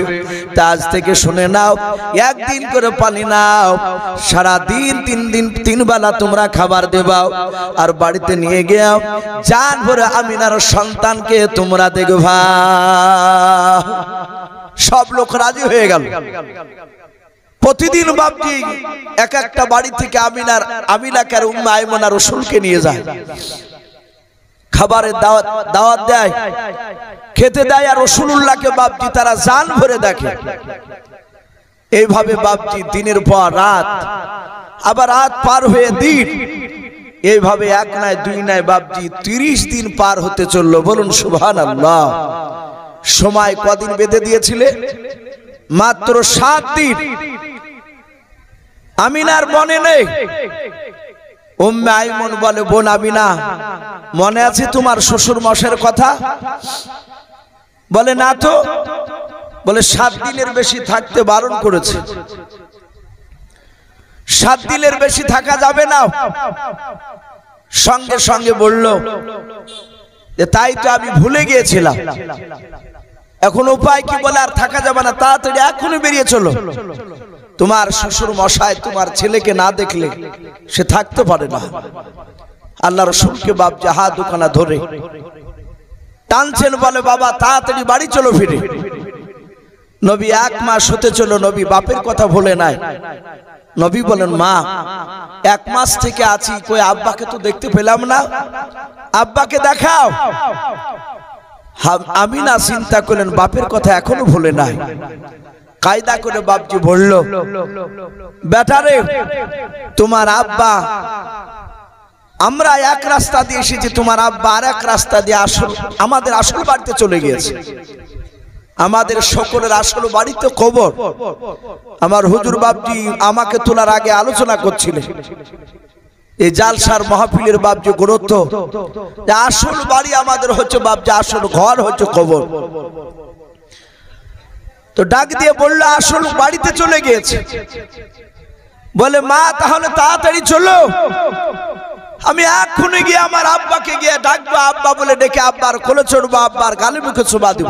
তা আজ থেকে শুনে নাও, একদিন করে পানি নাও, সারা দিন 3 দিন 3 বেলা তোমরা খাবার দেবাও, আর বাড়িতে নিয়ে গিয়ে জান ভরে আমিনার সন্তানকে তোমরা দেখবা। সব লোক রাজি হয়ে গেল। প্রতিদিন বাপজি এক একটা বাড়ি থেকে আমিনাকে আর উম্মে আইমন আর রসুলকে নিয়ে যায়, খাবারের দাওয়াত দেয়, খেতে দেয়, আর রসুলুল্লাহকে বাপজি তারা জান ভরে দেখে। এইভাবে বাপজি দিনের পর রাত, আবার রাত পার হয়ে দিন, এইভাবে এক নয় দুই নয় বাপজি 30 দিন পার হতে চললো। বলুন সুবহানাল্লাহ। সময় কদিন বেঁধে দিয়েছিলে? মাত্র 7 দিন। আমিনার মনে নেই। উম্মে আইমন বলে, বোন আমিনা, মনে আছে তোমার শ্বশুর মশাইয়ের কথা? বলে, না তো। বলে, 7 দিনের বেশি থাকতে বারণ করেছে। 7 দিনের বেশি থাকা যাবে না। সঙ্গে সঙ্গে বলল যে তাই তো আমি ভুলে গিয়েছিলাম, এখন উপায় কি? বলে আর থাকা যাবে না, তাড়াতাড়ি এখনই বেরিয়ে চলো। তোমার শ্বশুর মশাই তোমার ছেলেকে না দেখলে সে থাকতে পারে না। আল্লাহ রাসূলকে বাপ হাত দুখানা ধরে টানছেন, বলে বাবা তাড়াতাড়ি বাড়ি চলো ফিরে। নবী 1 মাস হতে চলো, নবী বাপের কথা ভুলে নাই। নবী বলেন মা 1 মাস থেকে আছি, কই আব্বাকে তো দেখতে পেলাম না, আব্বাকে দেখাও। আমিনা চিন্তা করলেন বাপের কথা এখনো ভুলে নাই। কায়দা করে বাপজি বলল, বেটারে তোমার আব্বা, আমরা এক রাস্তা দিয়ে এসেছি, তোমার আব্বা আর এক রাস্তা দিয়ে আমাদের আসল বাড়িতে চলে গিয়েছে। আমাদের সকলের আসল বাড়িতে কবর। আমার হুজুর বাপজি আমাকে তোলার আগে আলোচনা করছিলেন, এই জালসার মাহফিলের বাপজি গুরুত্ব, যে আসল বাড়ি আমাদের হচ্ছে বাপজি, আসল ঘর হচ্ছে কবর। তো ডাক দিয়ে বললো আসল বাড়িতে চলে গিয়েছে। বলে মা তাহলে তাড়াতাড়ি চলো, আমি এক্ষুনি গিয়ে আমার আব্বাকে গিয়ে ডাকবো, আব্বা বলে ডেকে আব্বার কোলে চড়বো, আব্বার গালে মুখে চুমা দিব।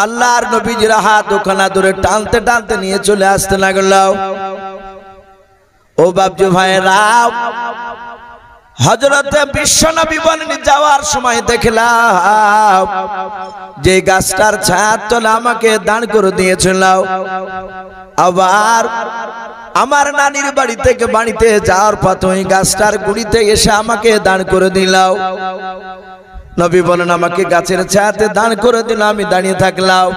আল্লাহর নবীজির হাত দুখানা ধরে টানতে টানতে নিয়ে চলে আসতে লাগলো। ও বাপজি ভাইরা, হযরতে বিশ্বনবী বলেন যাওয়ার সময় দেখলাম যে গাছটার ছায়ার তলে আমাকে দাঁড় করে দিয়েছিল, আবার আমার নানির বাড়ি থেকে বাড়িতে যাওয়ার পথে ওই গাছটার গুড়িতে এসে আমাকে দাঁড় করে দিল। নবী বলেন আমাকে গাছের ছায়াতে দাঁড় করে দিল, আমি দাঁড়িয়ে থাকলাম।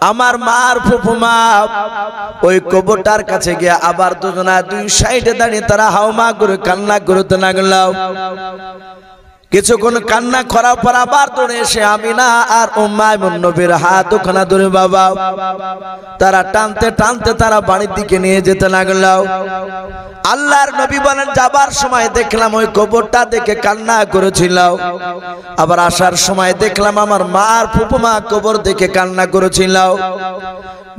আমার মার ফুফুমা ওই কবরটার কাছে গিয়ে আবার দুজনা দুই সাইডে দাঁড়িয়ে তারা হাওমা করে কান্না করতে লাগলো। কিছুক্ষণ কান্না করার পর আবার দৌড়ে এসে আমিনা আর উম্মে আইমন নবীর হাত দুখানা ধরে বাবা তারা টানতে টানতে তারা বাড়ির দিকে নিয়ে যেতে লাগলো। আল্লাহর নবী বলেন যাবার সময় দেখলাম ওই কবরটা দেখে কান্না করেছিল, আবার আসার সময় দেখলাম আমার মার ফুফুমা কবর দেখে কান্না করেছিল।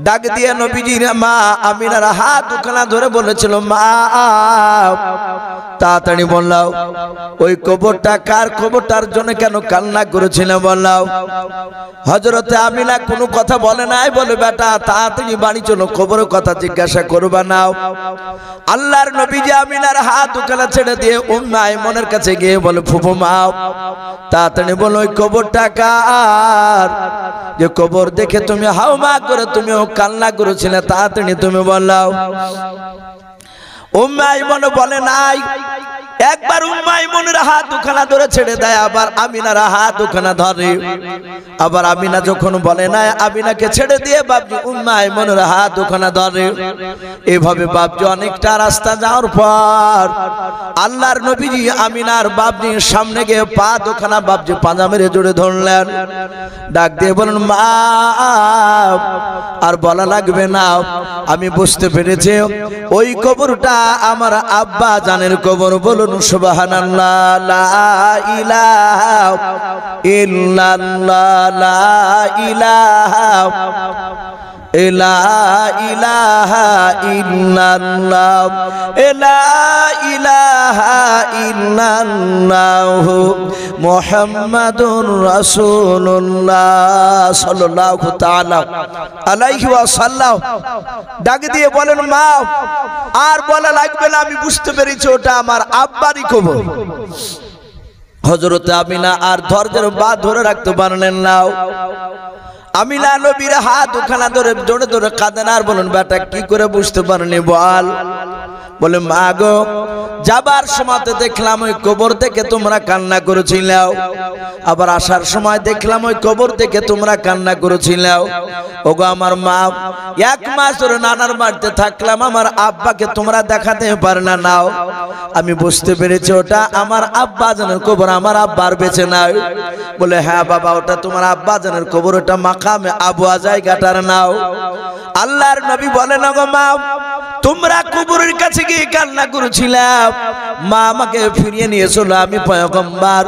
ডাক দিয়ে নবীজির মা আমিনার হাত দুখানা ধরে বলেছিল মা তাড়াতাড়ি বললাও ওই কবরটা কার, কবরটার জন্য কেন কান্না করেছিল বললাও। হযরতে আমিনা কোনো কথা বলে নাই, বলে বেটা তাড়াতাড়ি বাড়ি চলো, কবরের কথা জিজ্ঞাসা করবা নাও। আল্লাহর নবীজি আমিনার হাত দুখানা ছেড়ে দিয়ে উম্মে আইমনের কাছে গিয়ে বলে ফুফু মা তাড়াতাড়ি বলো ওই কবরটা কার, যে কবর দেখে তুমি হাওমা করে তুমিও কান্না করেছিলে, তাড়াতাড়ি তুমি বললাও। উম্মে আইমন বলে নাই। একবার উম্মে আইমনের হাত দুখানা ধরে ছেড়ে দেয়, আবার আমিনার হাত দুখানা ধরে। আবার আমিনা যখন বলে নাই, আমিনাকে ছেড়ে দিয়ে বাপজি উম্মে আইমনের হাত দুখানা ধরে। এভাবে বাপজি অনেকটা রাস্তা যাওয়ার পর আল্লাহর নবীজি আমিনার বাপজির সামনে গিয়ে পা দুখানা বাপজি পাঁজা মেরে জোরে ধরলেন। ডাক দিয়ে বলেন মা আর বলা লাগবে না, আমি বুঝতে পেরেছি ওই কবরটা আমার আব্বা জানের কবর। বলুন সুবহানাল্লাহ, লা ইলাহা ইল্লাল্লাহ, লা ইলাহা ইল্লাল্লাহ, লা ইলাহা ইল্লাল্লাহ মুহাম্মাদুর রাসূলুল্লাহ সাল্লাল্লাহু তাআলা আলাইহি ওয়াসাল্লাম। ডাক দিয়ে বলেন মা আর বলা লাগবে না, আমি বুঝতে পেরেছি ওটা আমার আব্বারই কবর। হযরত আমিনা আর ধৈর্যের বাঁধ ধরে রাখতে পারলেন না। আমিনা নবীর হাত দুখানা ধরে জোরে জোরে কাঁদেন আর বলেন বেটা কি করে বুঝতে পারনি বল। বলে মা গো যাবার সময় দেখলাম ওই কবর থেকে তোমরা কান্না করেছিলে, আবার আসার সময় দেখলাম ওই কবর থেকে তোমরা কান্না করেছিলে। ওগো আমার মা 1 মাস ধরে নানার বাড়িতে থাকলাম, আমার আব্বাকে তোমরা দেখাতে পারলে না। আমি বুঝতে পেরেছি ওটা আমার আব্বা জানের কবর, আমার আব্বার বেঁচে নাই। বলে হ্যাঁ বাবা ওটা তোমার আব্বা জানের কবর, ওটা মাকামে আবুয়া জায়গাটার নাও। আল্লাহর নবী বলেন ওগো মা তোমরা কবরের কাছে গিয়ে কান্না করেছিলাম, মা আমাকে ফিরিয়ে নিয়ে চলো, আমি পয়গম্বর।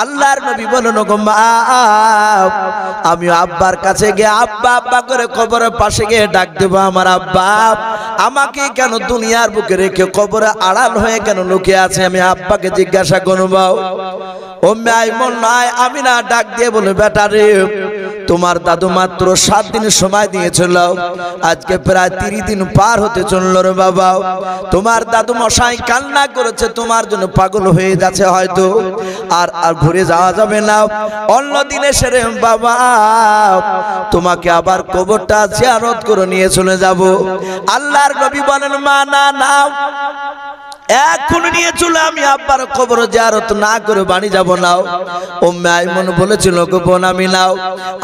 আল্লাহর নবী বলেন, গো মা, আমি আব্বার কাছে গিয়ে আব্বা আব্বা করে কবরের পাশে গিয়ে ডাক দেবো, আমার আব্বা আমাকে কেন দুনিয়ার বুকে রেখে কবরে আড়াল হয়ে কেন লুকিয়ে আছে, আমি আব্বাকে জিজ্ঞাসা করবো। ও মাইমুন নয়, আমি না ডাক দিয়ে বলে, বেটা রে, তোমার দাদু মাত্র 7 দিন সময় দিয়েছিল, আজকে প্রায় 30 দিন পার হতে চলল রে বাবা। তোমার দাদু মশাই কান্না করেছে, তোমার জন্য পাগল হয়ে যাচ্ছে হয়তো, আর ঘুরে যাওয়া যাবে না। অন্য দিনে সেরে বাবা তোমাকে আবার কবরটা জিয়ারত করে নিয়ে চলে যাব। আল্লাহর নবী বলেন, মা না না, এখন নিয়ে চলে আমি আব্বার কবর জিয়ারত না করে বাড়ি যাব না। উম্মে আইমন বলেছিল, গো বোন, আমি নাও,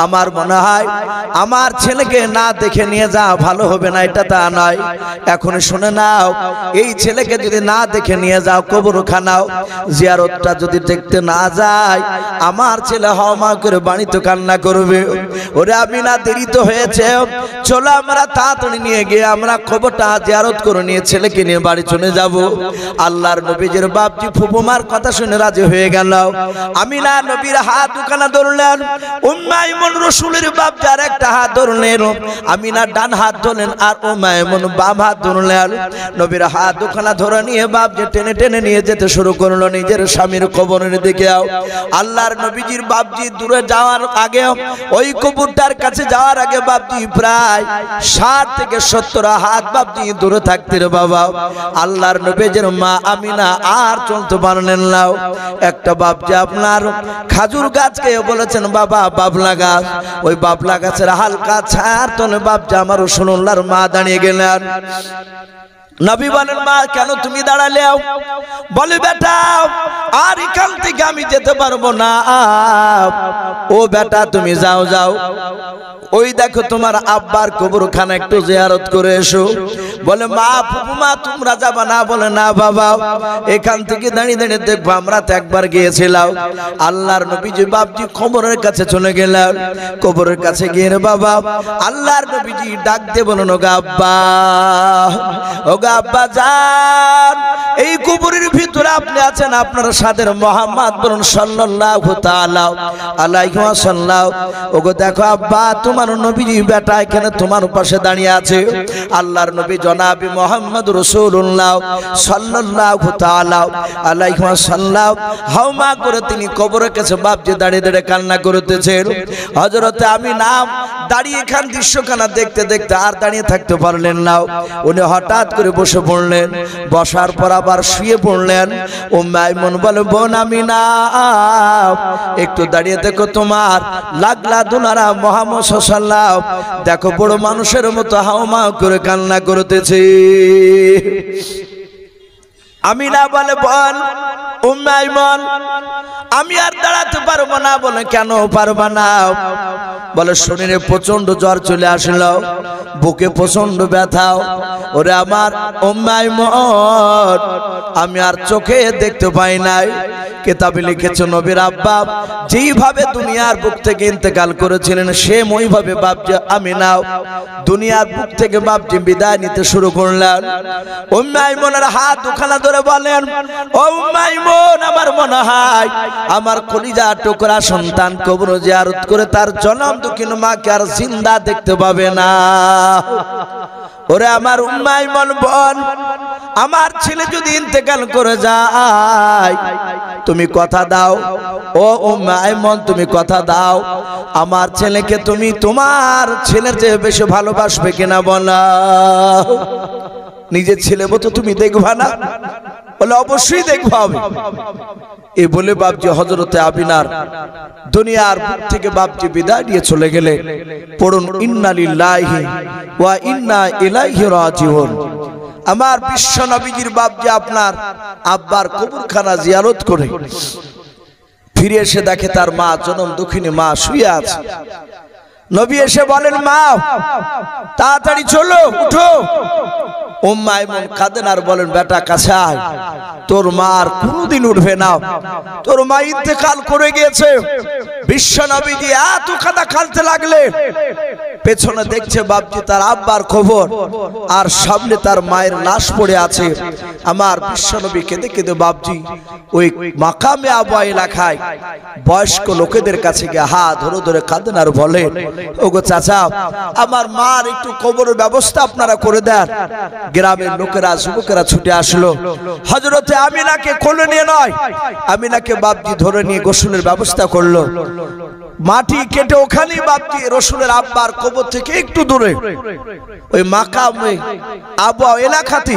আমার মনে হয় আমার ছেলেকে না দেখে নিয়ে যা ভালো হবে না, এটা তা নয়। এখন শুনে নাও, এই ছেলেকে যদি না দেখে নিয়ে যাও কবরখানাও, জিয়ারতটা যদি দেখতে না যায়, আমার ছেলে হাওমা করে বাড়িতে কান্না করবে। ওরে আমি না, দেরি তো হয়েছে, চলো আমরা তাড়াতাড়ি নিয়ে গিয়ে আমরা কবরটা জিয়ারত করে নিয়ে ছেলেকে নিয়ে বাড়ি চলে যাব। আল্লাহর নবীজির বাপজি ফুফুমার কথা শুনে রাজি হয়ে গেল। আমিনা নবীর হাত দুখানা ধরলেন, উম্মে আইমন রাসূলের বাপ যার একটা হাত ধরলেন, আমিনা ডান হাত ধরলেন আর উম্মে আইমন বাম হাত ধরলেন। নবীর হাত দুখানা ধরে নিয়ে বাপজি টেনে টেনে নিয়ে যেতে শুরু করলো নিজের স্বামীর কবরের দিকে। আল্লাহর নবীজির বাপজি দূরে যাওয়ার আগে, ওই কবরটার কাছে যাওয়ার আগে বাপজি প্রায় 60 থেকে 70 হাত বাপজি দূরে থাকতে রে বাবা। আল্লাহর নবীজির মা আমিনা আর চলতে পারলেন না। একটা বাপজি আপনার খাজুর গাছকে বলেছেন, বাবা বাবলা গাছ, ওই বাবলা গাছের হালকা ছায়ার তলে বাপজি আমার রাসূলুল্লাহর মা দাঁড়িয়ে গেলেন। নবী বলেন, মা কেন তুমি দাঁড়ালে? বলে, বেটা আর এখান থেকে আমি যেতে পারবো না। ও বেটা তুমি যাও যাও, ওই দেখো তোমার আব্বার কবরখানা একটু জিয়ারত করে এসো। বলে, মা ফুফুমা তোমরা যাবা না? বলে, না বাবা, এখান থেকে দাঁড়িয়ে দাঁড়িয়ে দেখবো, আমরা তো একবার গিয়েছিলাম। আল্লাহর নবীজি বাপজি কবরের কাছে চলে গেলেন। কবরের কাছে গিয়ে রে বাবা আল্লাহর নবীজি ডাক দিয়ে বলেন, ওগো আব্বা, ওগো আব্বা যান, এই কবরের ভিতরে আপনি আছেন, আপনার সাথে মুহাম্মদ বলুন সাল্লাল্লাহু তাআলা আলাইহি ওয়াসাল্লাম। ওগো দেখো আব্বা, তোমার নবীজি বেটা এখানে তোমার পাশে দাঁড়িয়ে আছে। আল্লাহর নবী জনাবি মুহাম্মদ রাসূলুল্লাহ সাল্লাল্লাহু তাআলা আলাইহি ওয়াসাল্লাম হাওমা করে তিনি কবরের কাছে বাপজি দাঁড়িয়ে দাঁড়িয়ে কান্না করতেছেন। হযরতে আমিনা দাঁড়িয়ে খান দৃশ্যখানা দেখতে দেখতে আর দাঁড়িয়ে থাকতে পারলেন না। উনি হঠাৎ করে বসে পড়লেন, বসার পর আবার শুয়ে পড়লেন। উম্মে আইমন বলে, বোন আমিনা একটু দাঁড়িয়ে দেখো, তোমার লাগলা দুলারা মুহাম্মদ সাল্লাল্লাহু দেখো বড় মানুষের মতো হাওমা করে কান্না করতেছে। আমিনা বলে, বল উম্মে আইমন আমি আর দাঁড়াতে পারবো না। বলে, কেন পারবা না? বলে, শরীরে প্রচন্ড জ্বর চলে আসলো, বুকে প্রচন্ড ব্যথা। ওরে আমার উম্মে আইমন, আমি আর চোখে দেখতে পাই নাই। কিতাবে লিখেছে নবীর আব্বা যেইভাবে দুনিয়ার বুক থেকে ইন্তেকাল করেছিলেন, সেম ওইভাবে বাপজি আমিনা দুনিয়ার বুক থেকে বাপজি বিদায় নিতে শুরু করলেন। উম্মে আইমনের হাত দুখানা ধরে বলেন, ও উম্মে আইমন, আমার মনে হয় আমার কলিজা টুকরা সন্তান কবর জিয়ারত করে তার জনম দুঃখিন মাকে আর জিন্দা দেখতে পাবে না। ওরে আমার উম্মে আইমন বোন, আমার ছেলে যদি ইন্তেকাল করে যায়, তুমি কথা দাও। ও উম্মে আইমন, তুমি কথা দাও, আমার ছেলেকে তুমি তোমার ছেলের চেয়ে বেশি ভালোবাসবে কিনা বলো। নিজের ছেলে মতো তুমি দেখবা না? বলে, অবশ্যই দেখবো আমি। এই বলে বাপজি হযরতে আমিনার দুনিয়ার বুক থেকে বাপজি বিদায় নিয়ে চলে গেলে। পড়ুন ইন্না লিল্লাহি ওয়া ইন্না ইলাইহি রাজিউন। আমার বিশ্ব নবীজির বাপজি আপনার আব্বার কবরখানা জিয়ারত করে ফিরে এসে দেখে তার মা জনম দুঃখিনী মা শুয়ে আছে। নবী এসে বলেন, মা তাড়াতাড়ি চলো, উঠো। উম্মে আইমন কাঁদেন আর বলেন, বেটা কাছে আয়, তোর মা আর কোনোদিন উঠবে না, তোর মা ইন্তেকাল করে গিয়েছে। বিশ্ব নবীজি এত কাঁদতে লাগলেন, পেছনে দেখছে বাপজি তার আব্বার কবর, আর সামনে তার মায়ের লাশ পড়ে আছে। আমার বিশ্বনবী কেঁদে কেঁদে বাপজি ওই মাকামে আবওয়া এলাকায় বয়স্ক লোকেদের কাছে গিয়ে হাত ধরে ধরে কাঁদেন আর বলেন, ওগো চাচা, আমার মার একটু কবরের ব্যবস্থা আপনারা করে দেন। গ্রামের লোকেরা, যুবকেরা ছুটে আসলো। হযরতে আমিনাকে কোলে নিয়ে নয়, আমিনাকে বাপজি ধরে নিয়ে গোসলের ব্যবস্থা করলো। মাটি কেটে ওখানেই বাপজি রসুলের আব্বার কবর থেকে একটু দূরে ওই মাকামে আবওয়া এলাকাতে